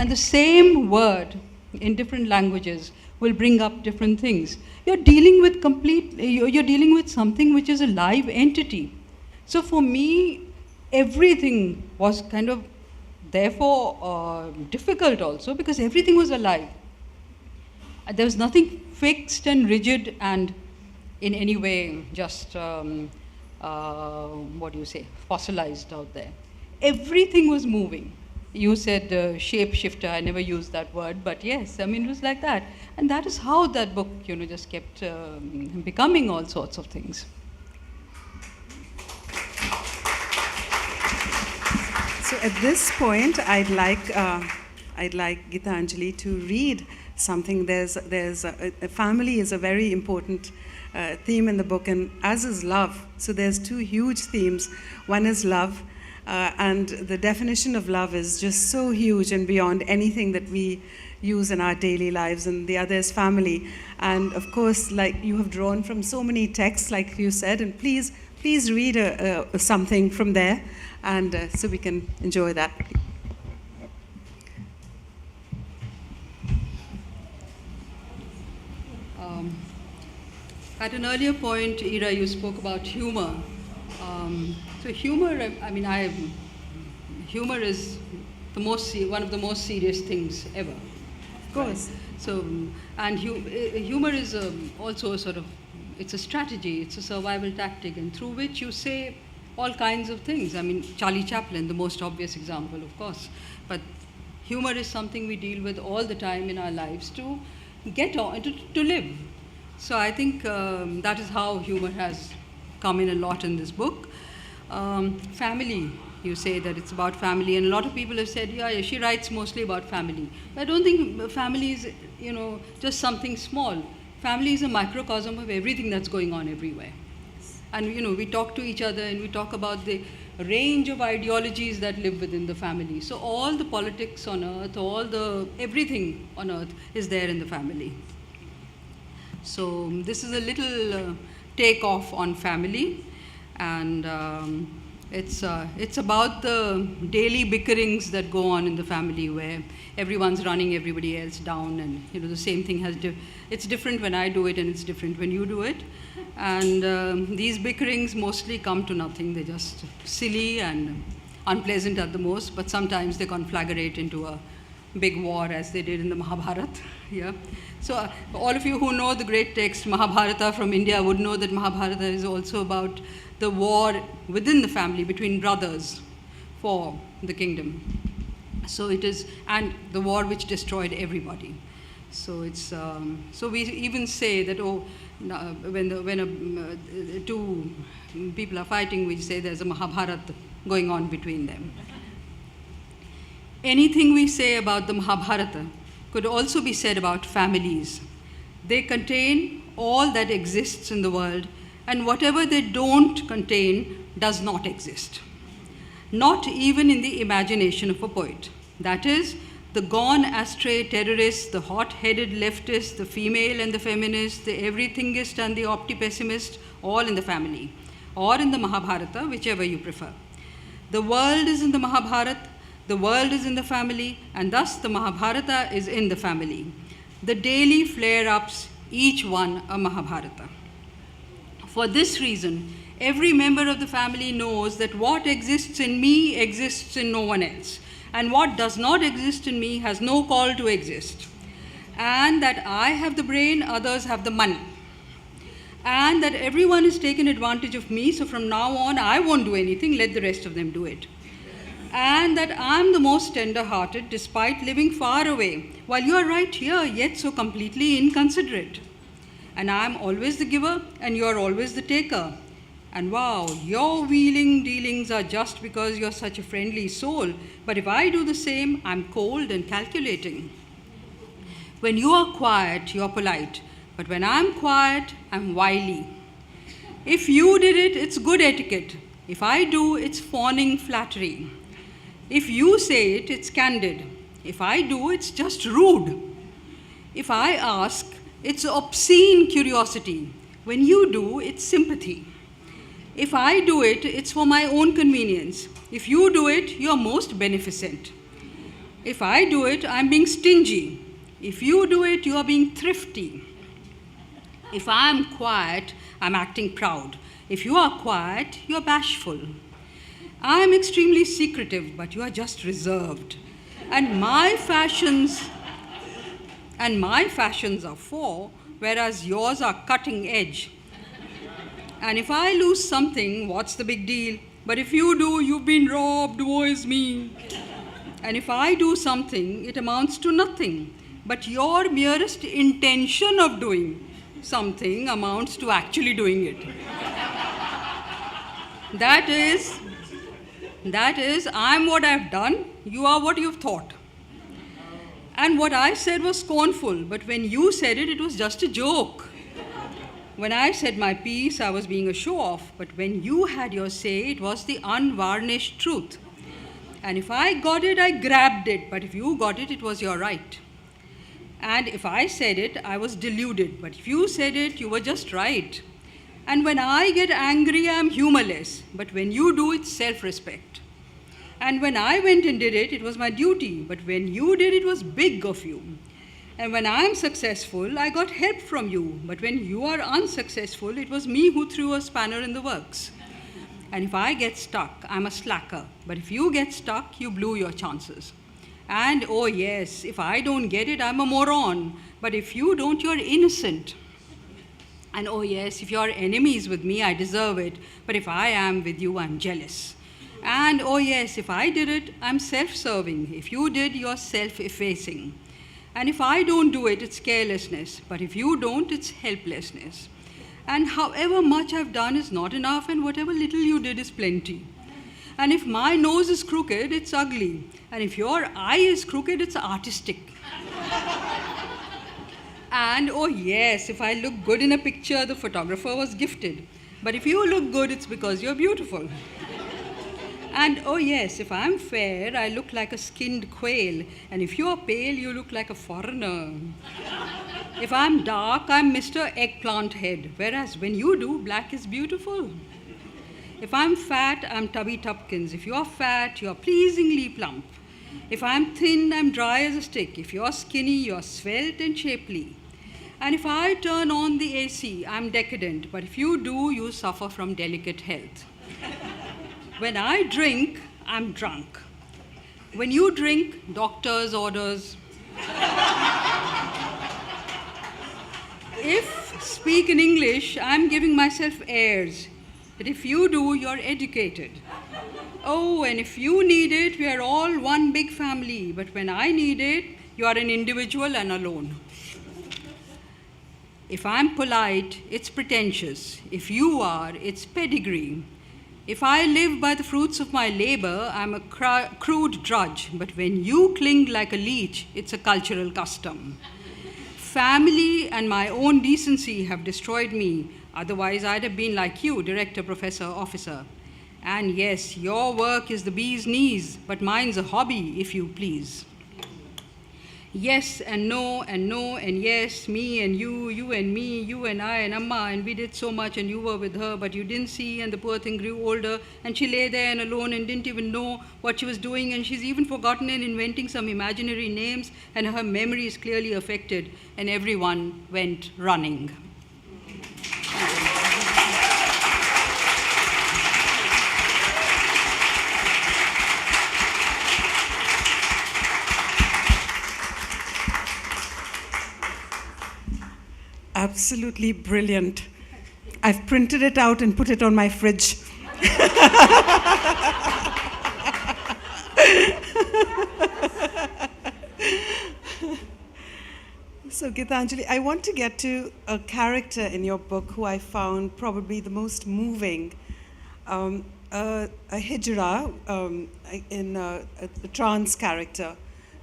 the same word in different languages will bring up different things. You're dealing with something which is a live entity. So for me, everything was kind of, therefore, difficult also, because everything was alive. There was nothing fixed and rigid and in any way just, fossilized out there. Everything was moving. You said shapeshifter, I never used that word, but yes, it was like that. And that is how that book, just kept becoming all sorts of things. So at this point, I'd like Geetanjali to read something. There's a family is a very important theme in the book, and as is love. So there's two huge themes. One is love, and the definition of love is just so huge and beyond anything that we use in our daily lives, and the other is family. And of course, like you have drawn from so many texts, like you said, and please read something from there, and so we can enjoy that. At an earlier point, Ira, you spoke about humor. So humor, humor is one of the most serious things ever. Of course. Right? So, and humor is also sort of, it's a strategy, it's a survival tactic, and through which you say all kinds of things. Charlie Chaplin, the most obvious example, of course. But humor is something we deal with all the time in our lives to get on, to live. So I think that is how humor has come in a lot in this book. Family, you say that it's about family, and a lot of people have said, yeah, she writes mostly about family. But I don't think family is, just something small. Family is a microcosm of everything that's going on everywhere. And, we talk to each other and we talk about the range of ideologies that live within the family. So all the politics on earth, everything on earth is there in the family. So this is a little take-off on family, and it's about the daily bickerings that go on in the family, where everyone's running everybody else down, and the same thing it's different when I do it, and it's different when you do it, and these bickerings mostly come to nothing. They're just silly and unpleasant at the most, but sometimes they conflagrate into a big war, as they did in the Mahabharata. Yeah. So all of you who know the great text Mahabharata from India would know that Mahabharata is also about the war within the family between brothers for the kingdom. So it is, and the war which destroyed everybody. So it's so we even say that when two people are fighting, we say there's a Mahabharata going on between them. Anything we say about the Mahabharata could also be said about families. They contain all that exists in the world, and whatever they don't contain does not exist. Not even in the imagination of a poet. That is, the gone astray terrorist, the hot-headed leftist, the female and the feminist, the everythingist and the opti-pessimist, all in the family, or in the Mahabharata, whichever you prefer. The world is in the Mahabharata, the world is in the family, and thus the Mahabharata is in the family. The daily flare-ups, each one a Mahabharata. For this reason, every member of the family knows that what exists in me exists in no one else, and what does not exist in me has no call to exist. And that I have the brain, others have the money. And that everyone has taken advantage of me, so from now on I won't do anything, let the rest of them do it. And that I'm the most tender-hearted despite living far away, while you are right here, yet so completely inconsiderate. And I'm always the giver, and you're always the taker. And wow, your wheeling dealings are just because you're such a friendly soul, but if I do the same, I'm cold and calculating. When you are quiet, you're polite, but when I'm quiet, I'm wily. If you did it, it's good etiquette. If I do, it's fawning flattery. If you say it, it's candid. If I do, it's just rude. If I ask, it's obscene curiosity. When you do, it's sympathy. If I do it, it's for my own convenience. If you do it, you're most beneficent. If I do it, I'm being stingy. If you do it, you are being thrifty. If I'm quiet, I'm acting proud. If you are quiet, you're bashful. I'm extremely secretive, but you are just reserved. And my fashions are four, whereas yours are cutting edge. And if I lose something, what's the big deal? But if you do, you've been robbed, woe is me. And if I do something, it amounts to nothing. But your merest intention of doing something amounts to actually doing it. That is, I'm what I've done, you are what you've thought. And what I said was scornful, but when you said it, it was just a joke. When I said my piece, I was being a show-off, but when you had your say, it was the unvarnished truth. And if I got it, I grabbed it, but if you got it, it was your right. And if I said it, I was deluded, but if you said it, you were just right. And when I get angry, I'm humorless, but when you do, it's self-respect. And when I went and did it, it was my duty, but when you did, it was big of you. And when I'm successful, I got help from you, but when you are unsuccessful, it was me who threw a spanner in the works. And if I get stuck, I'm a slacker, but if you get stuck, you blew your chances. And oh yes, if I don't get it, I'm a moron, but if you don't, you're innocent. And oh yes, if you're enemies with me, I deserve it, but if I am with you, I'm jealous. And oh yes, if I did it, I'm self-serving. If you did, you're self-effacing. And if I don't do it, it's carelessness, but if you don't, it's helplessness. And however much I've done is not enough, and whatever little you did is plenty. And if my nose is crooked, it's ugly. And if your eye is crooked, it's artistic. And oh yes, if I look good in a picture, the photographer was gifted. But if you look good, it's because you're beautiful. And oh yes, if I'm fair, I look like a skinned quail. And if you're pale, you look like a foreigner. If I'm dark, I'm Mr. Eggplant Head. Whereas when you do, black is beautiful. If I'm fat, I'm Tubby Tupkins. If you're fat, you're pleasingly plump. If I'm thin, I'm dry as a stick. If you're skinny, you're svelte and shapely. And if I turn on the AC, I'm decadent. But if you do, you suffer from delicate health. When I drink, I'm drunk. When you drink, doctor's orders. If speak in English, I'm giving myself airs. But if you do, you're educated. Oh, and if you need it, we are all one big family. But when I need it, you are an individual and alone. If I'm polite, it's pretentious. If you are, it's pedigree. If I live by the fruits of my labor, I'm a crude drudge. But when you cling like a leech, it's a cultural custom. Family and my own decency have destroyed me. Otherwise, I'd have been like you, director, professor, officer. And yes, your work is the bee's knees, but mine's a hobby, if you please. Yes and no and no and yes, me and you and me, you and I and Amma, and we did so much and you were with her, but you didn't see, and the poor thing grew older, and she lay there and alone and didn't even know what she was doing, and she's even forgotten and inventing some imaginary names, and her memory is clearly affected, and everyone went running. Absolutely brilliant. I've printed it out and put it on my fridge. So Geetanjali, I want to get to a character in your book who I found probably the most moving. A hijra in a trans character,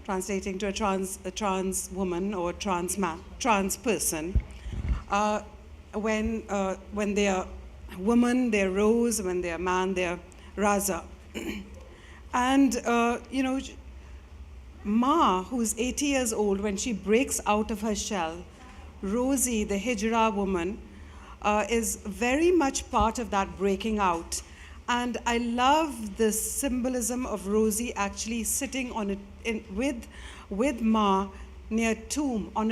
translating to a trans woman or a trans person. When they are woman, they're Rose. When they're man, they're Raza. And, Ma, who's 80 years old, when she breaks out of her shell, Rosie, the hijra woman, is very much part of that breaking out. And I love the symbolism of Rosie actually sitting on with Ma on a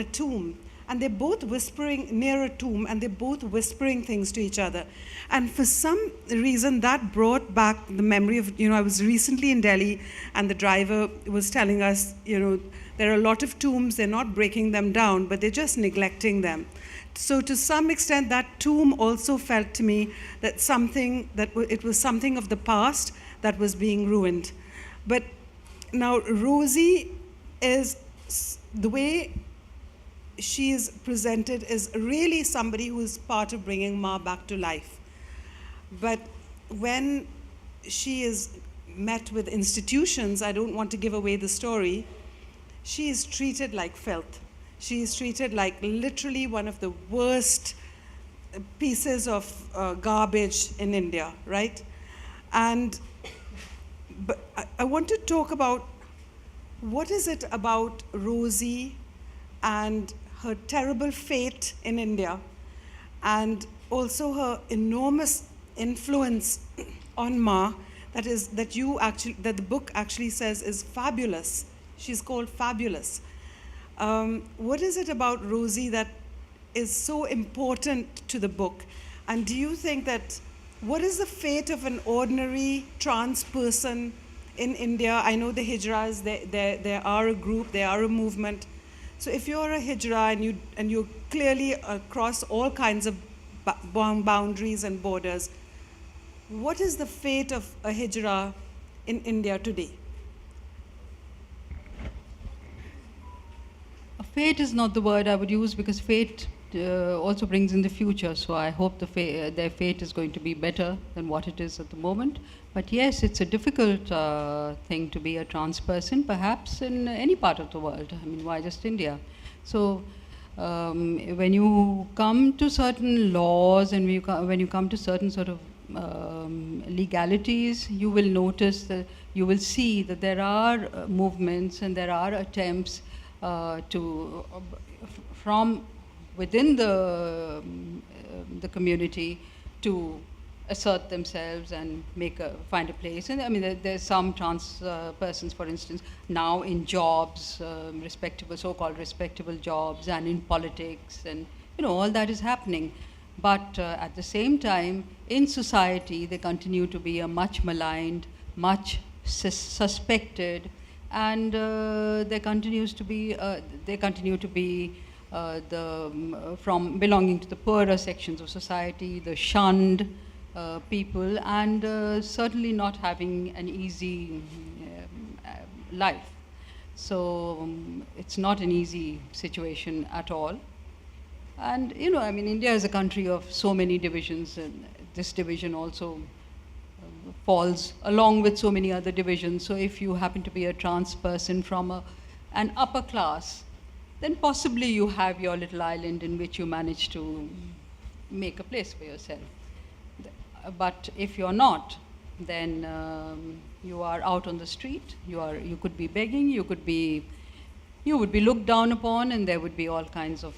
tomb. And they're both whispering near a tomb, and they're both whispering things to each other. And for some reason, that brought back the memory of, I was recently in Delhi, and the driver was telling us, there are a lot of tombs, they're not breaking them down, but they're just neglecting them. So to some extent, that tomb also felt to me that it was something of the past that was being ruined. But now Rosie is, the way she is presented is really somebody who is part of bringing Ma back to life. But when she is met with institutions, I don't want to give away the story, she is treated like filth. She is treated like literally one of the worst pieces of garbage in India, right? But I want to talk about what is it about Rosie and her terrible fate in India, and also her enormous influence on Ma, that the book actually says is fabulous. She's called fabulous. What is it about Rosie that is so important to the book? And do you think what is the fate of an ordinary trans person in India? I know the hijras, they are a group, they are a movement. So if you're a hijra and you're clearly across all kinds of boundaries and borders, what is the fate of a hijra in India today? Fate is not the word I would use, because fate also brings in the future. So I hope their fate is going to be better than what it is at the moment. But yes, it's a difficult thing to be a trans person, perhaps in any part of the world. I mean, why just India? So when you come to certain laws and when you come to certain sort of legalities, you will notice that you will see that there are movements and there are attempts from within the community to assert themselves and find a place. And I mean, there's some trans persons, for instance, now in jobs, so-called respectable jobs, and in politics, and all that is happening. But at the same time, in society, they continue to be a much maligned, much suspected, and they continue to be from belonging to the poorer sections of society, the shunned people, and certainly not having an easy life. So it's not an easy situation at all. And, I mean, India is a country of so many divisions, and this division also falls along with so many other divisions. So if you happen to be a trans person from an upper class, then possibly you have your little island in which you manage to make a place for yourself. But if you're not, then you are out on the street. You could be begging. You would be looked down upon, and there would be all kinds of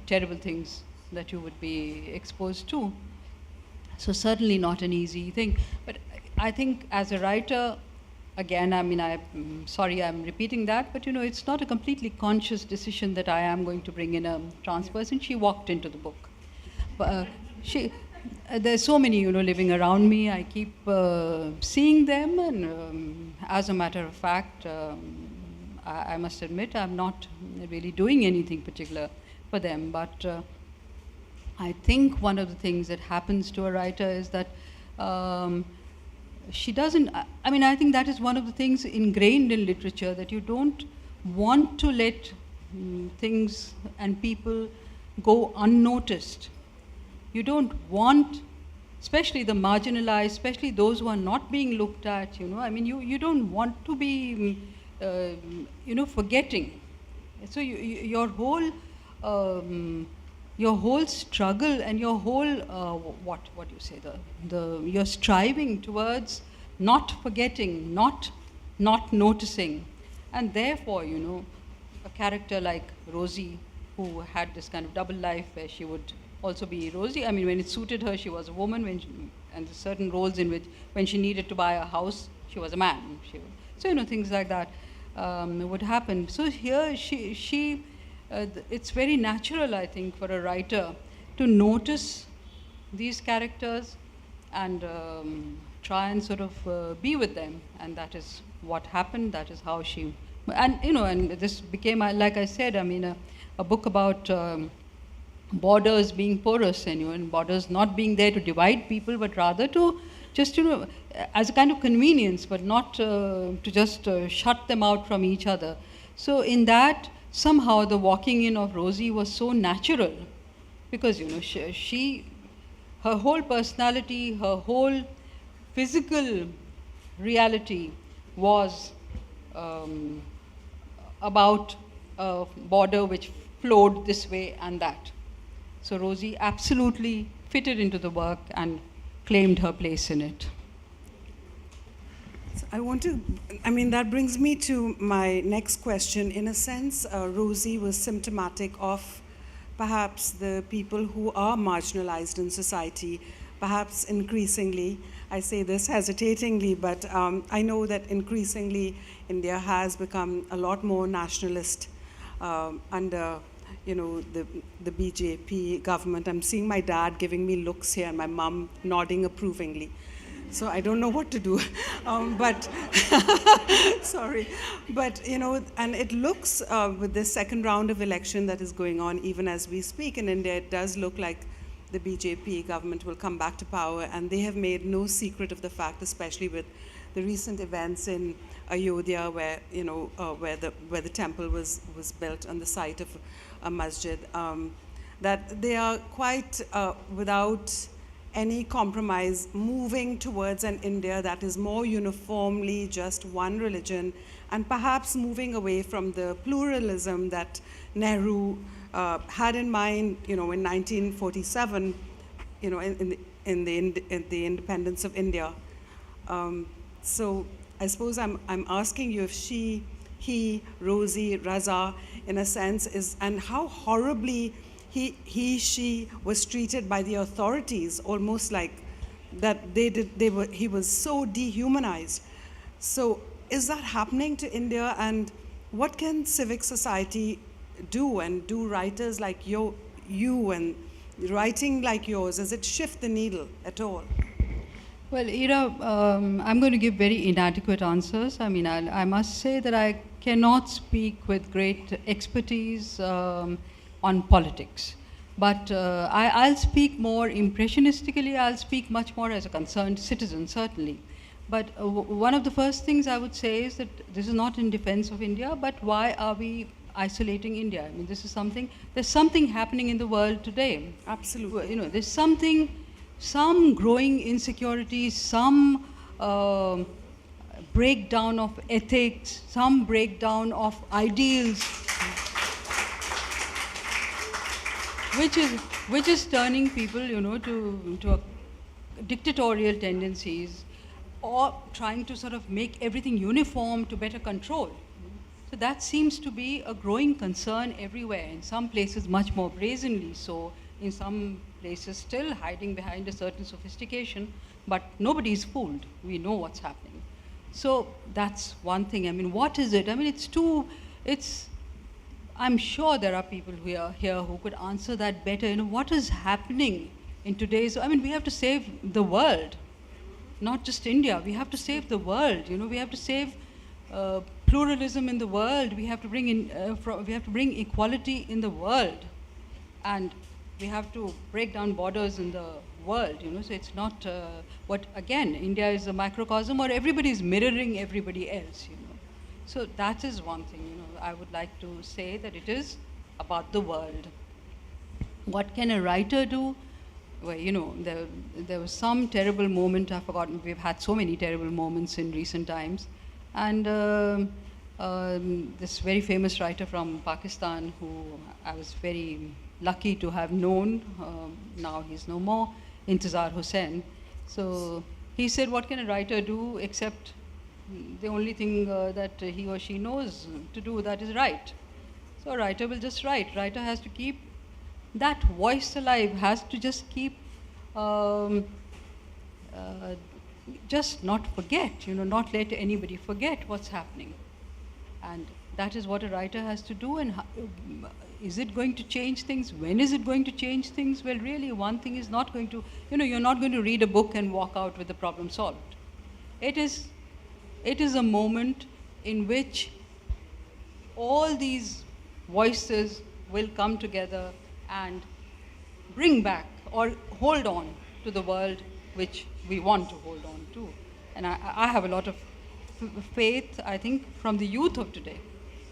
terrible things that you would be exposed to. So certainly not an easy thing. But I think as a writer, again, I mean, I'm sorry I'm repeating that, but it's not a completely conscious decision that I am going to bring in a trans person. She walked into the book. But there's so many, living around me. I keep seeing them, and as a matter of fact, I must admit I'm not really doing anything particular for them. But I think one of the things that happens to a writer is that she doesn't, I think that is one of the things ingrained in literature, that you don't want to let things and people go unnoticed. You don't want, especially the marginalized, especially those who are not being looked at, you don't want to be, forgetting. So your whole struggle and your whole, what do you say, you're striving towards not forgetting, not noticing. And therefore, a character like Rosie, who had this kind of double life where she would also be Rosie. I mean, when it suited her, she was a woman, and certain roles in which, when she needed to buy a house, she was a man. So, things like that would happen. So here, it's very natural, I think, for a writer to notice these characters and try and sort of be with them. And that is what happened. That is how she, and this became, like I said, a book about borders being porous, and borders not being there to divide people, but rather to just, as a kind of convenience, but not to just shut them out from each other. So in that, somehow the walking in of Rosie was so natural, because, her whole personality, her whole physical reality was about a border which flowed this way and that. So Rosie absolutely fitted into the work and claimed her place in it. So that brings me to my next question. In a sense, Rosie was symptomatic of perhaps the people who are marginalized in society, perhaps increasingly. I say this hesitatingly, but I know that increasingly India has become a lot more nationalist under the BJP government. I'm seeing my dad giving me looks here and my mom nodding approvingly. So I don't know what to do, but sorry. But, and it looks with this second round of election that is going on even as we speak in India, it does look like the BJP government will come back to power, and they have made no secret of the fact, especially with the recent events in Ayodhya, where where the temple was built on the site of a masjid, that they are quite without any compromise moving towards an India that is more uniformly just one religion, and perhaps moving away from the pluralism that Nehru had in mind, in 1947, in the independence of India. So I suppose I'm asking you if he, Rosie, Raza, in a sense, is, and how horribly she was treated by the authorities, almost like that he was so dehumanized. So is that happening to India, and what can civic society do, and do writers like you and writing like yours, does it shift the needle at all? Well, Ira, I'm going to give very inadequate answers. I must say that I cannot speak with great expertise on politics. But I'll speak more impressionistically. I'll speak much more as a concerned citizen, certainly. But one of the first things I would say is that this is not in defense of India, but why are we isolating India. I mean, there's something happening in the world today. Absolutely. You know, there's some growing insecurity, some breakdown of ethics, some breakdown of ideals, which is turning people, you know, to dictatorial tendencies, or trying to sort of make everything uniform to better control. So that seems to be a growing concern everywhere. In some places, much more brazenly so. In some places, still hiding behind a certain sophistication. But nobody is fooled. We know what's happening. So that's one thing. I mean, what is it? I mean, I'm sure there are people here who could answer that better. You know, what is happening in today's, I mean, we have to save the world, not just India. We have to save the world. You know, we have to save pluralism in the world. We have to bring equality in the world, and we have to break down borders in the world. You know, so it's not what again. India is a microcosm, or everybody is mirroring everybody else. You know, so that is one thing. You know, I would like to say that it is about the world. What can a writer do? Well, you know, there was some terrible moment. I've forgotten. We've had so many terrible moments in recent times. And this very famous writer from Pakistan, who I was very lucky to have known, now he's no more, Intizar Hussain. So he said, what can a writer do except the only thing that he or she knows to do, that is write. So a writer will just write. Writer has to keep that voice alive, has to just keep just not forget, you know, not let anybody forget what's happening. And that is what a writer has to do. And is it going to change things? When is it going to change things? Well, really, one thing is not going to, you know, you're not going to read a book and walk out with the problem solved. It is a moment in which all these voices will come together and bring back or hold on to the world which we want to hold on to. And I have a lot of faith, I think, from the youth of today,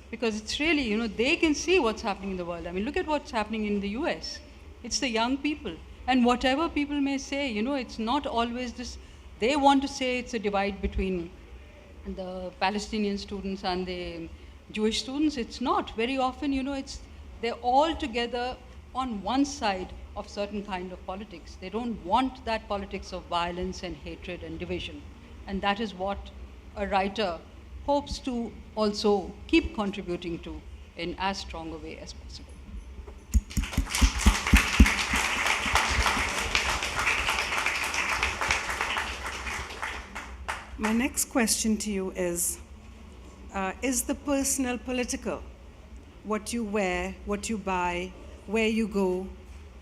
because it's really, you know, they can see what's happening in the world. I mean, look at what's happening in the US. It's the young people. And whatever people may say, you know, it's not always this, they want to say it's a divide between the Palestinian students and the Jewish students. It's not. Very often, you know, they're all together on one side of certain kind of politics. They don't want that politics of violence and hatred and division. And that is what a writer hopes to also keep contributing to in as strong a way as possible. My next question to you is the personal political? What you wear, what you buy, where you go,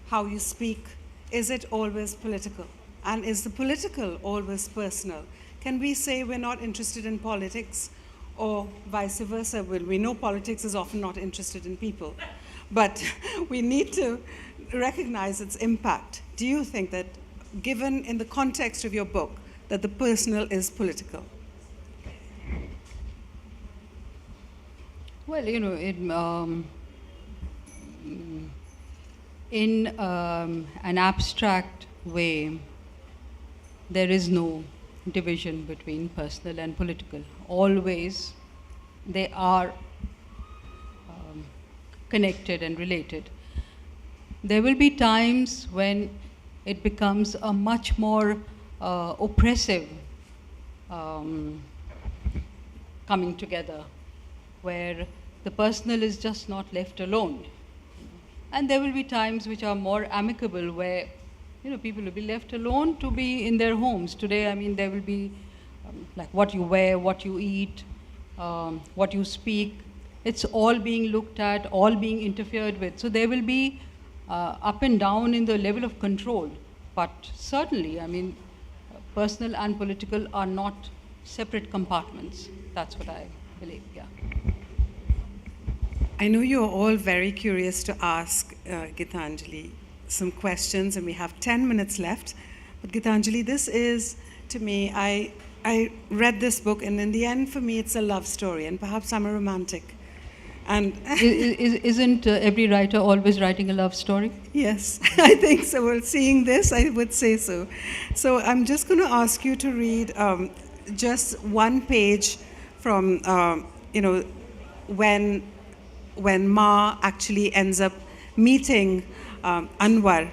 how you speak, is it always political? And is the political always personal? Can we say we're not interested in politics, or vice versa? Well, we know politics is often not interested in people, but we need to recognize its impact. Do you think that, given in the context of your book, that the personal is political? Well, you know, in an abstract way, there is no division between personal and political. Always they are connected and related. There will be times when it becomes a much more oppressive coming together, where the personal is just not left alone. And there will be times which are more amicable, where, you know, people will be left alone to be in their homes. Today, I mean, there will be like what you wear, what you eat, what you speak. It's all being looked at, all being interfered with. So there will be up and down in the level of control. But certainly, I mean, personal and political are not separate compartments. That's what I believe, yeah. I know you're all very curious to ask Geetanjali some questions, and we have 10 minutes left. But Geetanjali, this is, to me, I read this book, and in the end, for me, it's a love story, and perhaps I'm a romantic. And Isn't every writer always writing a love story? yes, I think so. Well, seeing this, I would say so. So I'm just going to ask you to read just one page from, when Ma actually ends up meeting Anwar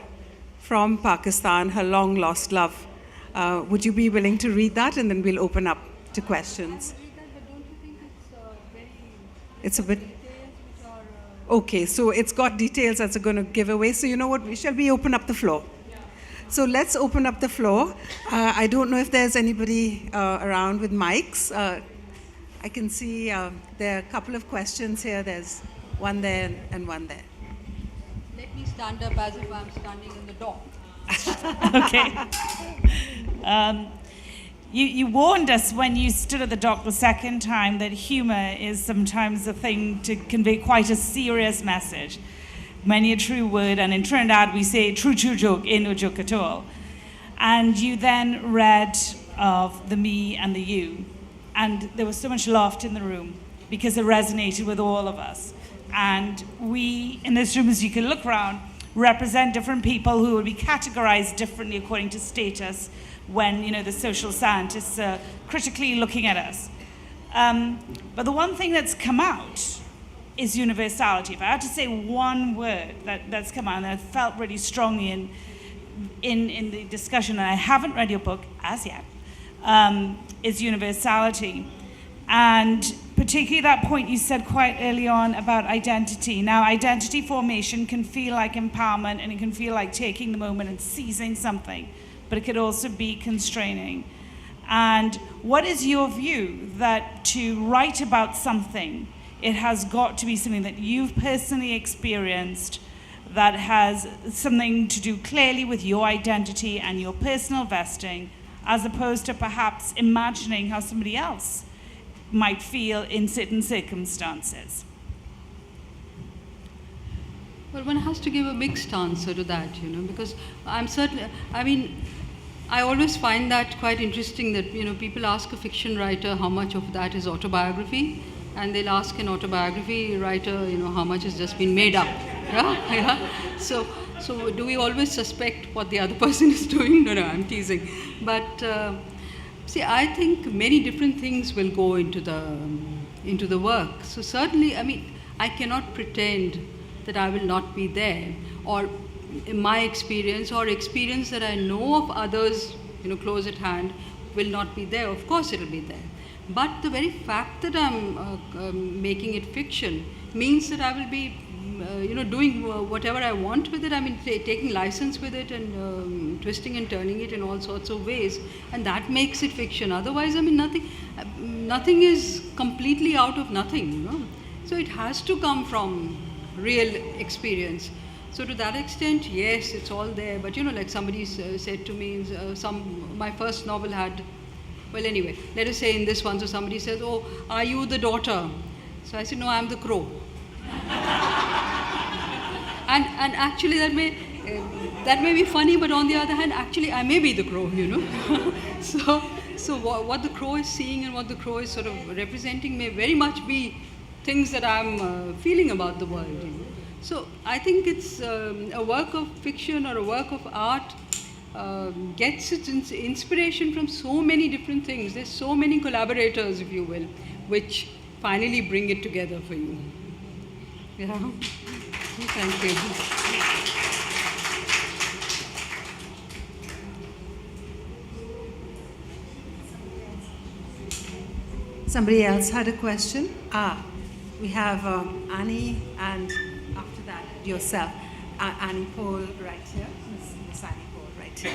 from Pakistan, her long lost love. Would you be willing to read that, and then we'll open up to questions? It's a bit. Okay, so it's got details that's going to give away. So you know what? Shall we open up the floor? So let's open up the floor. I don't know if there's anybody around with mics. I can see there are a couple of questions here. There's one there and one there. Let me stand up as if I'm standing in the door. Okay. You warned us when you stood at the dock the second time that humor is sometimes a thing to convey quite a serious message. Many a true word, and in Trinidad we say true joke, ain't no joke at all. And you then read of the me and the you. And there was so much laughter in the room because it resonated with all of us. And we, in this room, as you can look around, represent different people who will be categorized differently according to status when, the social scientists are critically looking at us. But the one thing that's come out is universality. If I had to say one word that's come out and I felt really strongly in the discussion, and I haven't read your book as yet, is universality. And particularly that point you said quite early on about identity. Now, identity formation can feel like empowerment, and it can feel like taking the moment and seizing something, but it could also be constraining. And what is your view that to write about something, it has got to be something that you've personally experienced, that has something to do clearly with your identity and your personal vesting, as opposed to perhaps imagining how somebody else might feel in certain circumstances? Well, one has to give a mixed answer to that, because I always find that quite interesting that, people ask a fiction writer how much of that is autobiography, and they'll ask an autobiography writer, how much has just been made up. Yeah. So do we always suspect what the other person is doing? No, I'm teasing. But see, I think many different things will go into the work. So certainly, I cannot pretend that I will not be there, or in my experience or experience that I know of others, close at hand, will not be there. Of course, it'll be there. But the very fact that I'm making it fiction means that I will be, doing whatever I want with it. Taking license with it and twisting and turning it in all sorts of ways, and that makes it fiction. Otherwise, nothing is completely out of nothing. So it has to come from real experience. So to that extent, yes, it's all there. But like somebody said to me, my first novel had. Well, anyway, let us say in this one, so somebody says, "Oh, are you the daughter?" So I said, "No, I'm the crow." and actually that may be funny, but on the other hand, actually I may be the crow, So what the crow is seeing and what the crow is sort of representing may very much be things that I'm feeling about the world. So I think it's a work of fiction or a work of art gets its inspiration from so many different things. There's so many collaborators, if you will, which finally bring it together for you. Yeah. Thank you. Somebody else had a question? We have Annie, and after that, yourself. Annie Paul right here. Miss Annie Paul right here.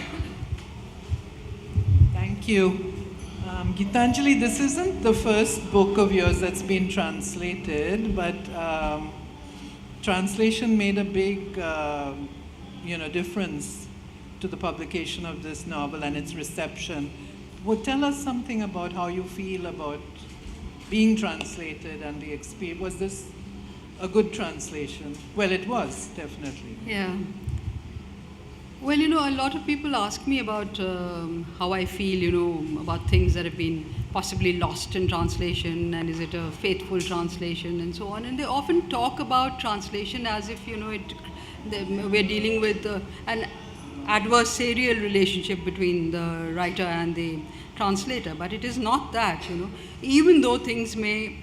Thank you. Geetanjali, this isn't the first book of yours that's been translated, but translation made a big difference to the publication of this novel and its reception. Well, tell us something about how you feel about being translated and the experience. Was this a good translation? Well, it was, definitely. Yeah. Well, a lot of people ask me about how I feel, about things that have been possibly lost in translation, and is it a faithful translation, and so on. And they often talk about translation as if, we're dealing with an adversarial relationship between the writer and the translator. But it is not that, Even though things may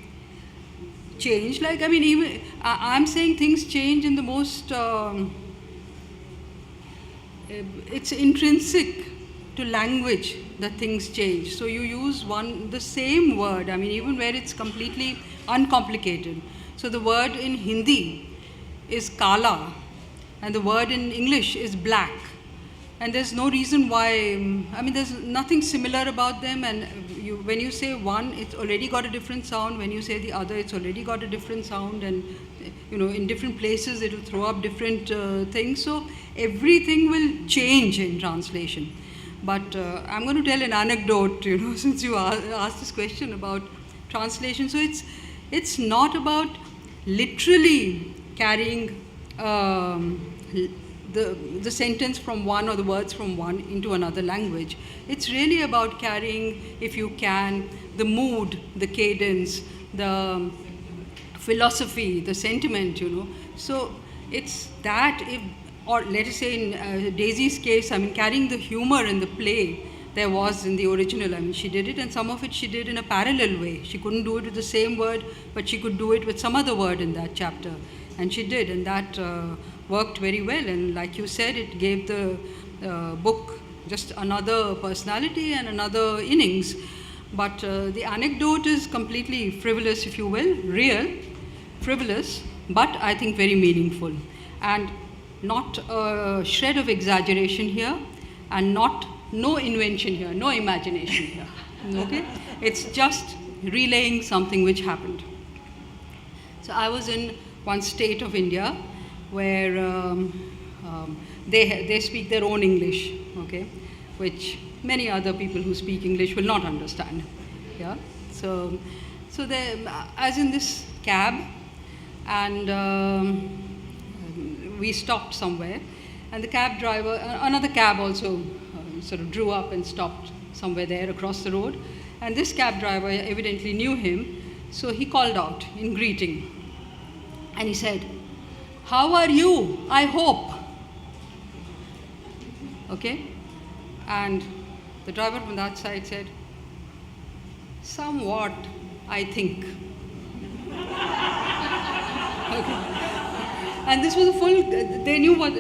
change, I'm saying things change in the most... it's intrinsic to language that things change. So you use the same word, even where it's completely uncomplicated. So the word in Hindi is kala, and the word in English is black. And there's no reason why, there's nothing similar about them. And when you say one, it's already got a different sound. When you say the other, it's already got a different sound. And, in different places, it'll throw up different things. So everything will change in translation. But I'm going to tell an anecdote, since you asked this question about translation. So it's not about literally carrying the sentence from one or the words from one into another language. It's really about carrying, if you can, the mood, the cadence, the philosophy, the sentiment, So it's that, or let us say in Daisy's case, carrying the humor in the play there was in the original. She did it, and some of it she did in a parallel way. She couldn't do it with the same word, but she could do it with some other word in that chapter. And she did, and that worked very well. And like you said, it gave the book just another personality and another innings. But the anecdote is completely frivolous, if you will, real, frivolous, but I think very meaningful. And not a shred of exaggeration here, and no invention here, no imagination here. Okay? It's just relaying something which happened. So I was in one state of India where they speak their own English, okay, which many other people who speak English will not understand. Yeah. So they, as in this cab, and we stopped somewhere, and the cab driver, another cab also sort of drew up and stopped somewhere there across the road, and this cab driver evidently knew him, so he called out in greeting, and he said, "How are you? I hope." Okay? And the driver from that side said, "Somewhat, I think." Okay. And this was a full, they knew what,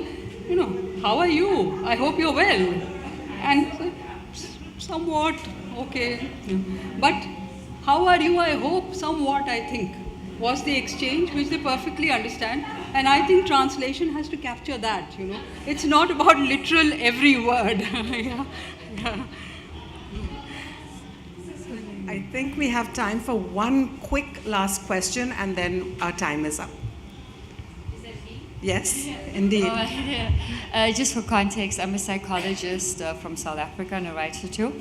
"How are you? I hope you're well." And somewhat, okay. But "How are you? I hope, somewhat, I think," was the exchange, which they perfectly understand. And I think translation has to capture that, It's not about literal every word. Yeah. Yeah. I think we have time for one quick last question, and then our time is up. Is that me? Yes, indeed. Just for context, I'm a psychologist from South Africa and a writer too.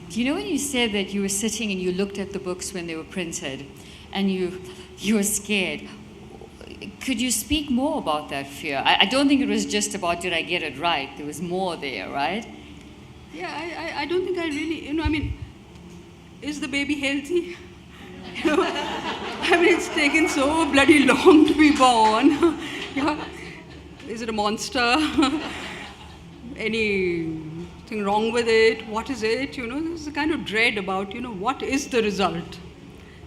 Do you know when you said that you were sitting and you looked at the books when they were printed, and you were scared? Could you speak more about that fear? I don't think it was just about, did I get it right? There was more there, right? Yeah, I don't think I really, is the baby healthy? It's taken so bloody long to be born. Yeah. Is it a monster? Anything wrong with it? What is it? There's a kind of dread about, what is the result?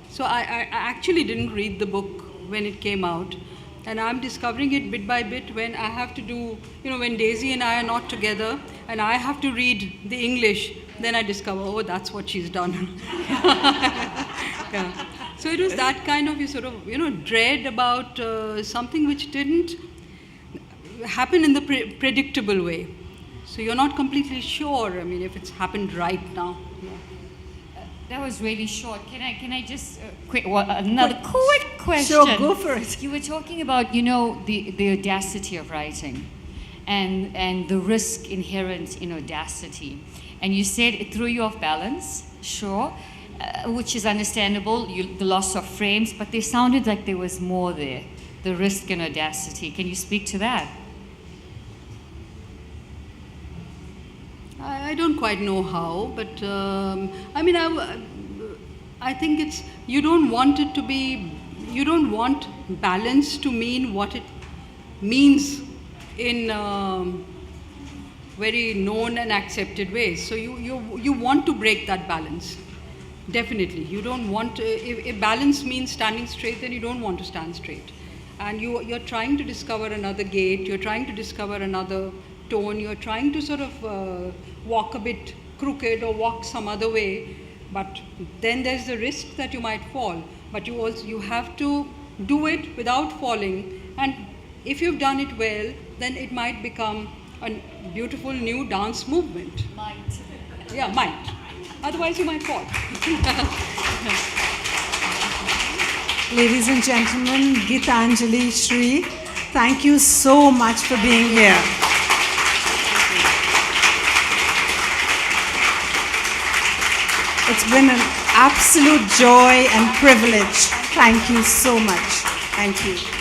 So I actually didn't read the book when it came out. And I'm discovering it bit by bit when I have to do, when Daisy and I are not together and I have to read the English, then I discover, oh, that's what she's done. Yeah. So it was that kind of sort of, dread about something which didn't happen in the predictable way. So you're not completely sure, if it's happened right now. Yeah. That was really short. Can I just another quick question? Sure, go for it. You were talking about, the audacity of writing, and the risk inherent in audacity, and you said it threw you off balance. Sure, which is understandable. The loss of frames, but they sounded like there was more there. The risk and audacity. Can you speak to that? I don't quite know how, but I mean, I think it's, you don't want it to be, you don't want balance to mean what it means in very known and accepted ways. So you want to break that balance. Definitely. You don't want to, if balance means standing straight, then you don't want to stand straight. And you're trying to discover another gait, you're trying to discover another tone, you're trying to sort of walk a bit crooked or walk some other way, but then there's the risk that you might fall. But you have to do it without falling, and if you've done it well, then it might become a beautiful new dance movement. Might. Yeah, might. Otherwise you might fall. Ladies and gentlemen, Geetanjali Shree, thank you so much for being here. It's been an absolute joy and privilege. Thank you so much. Thank you.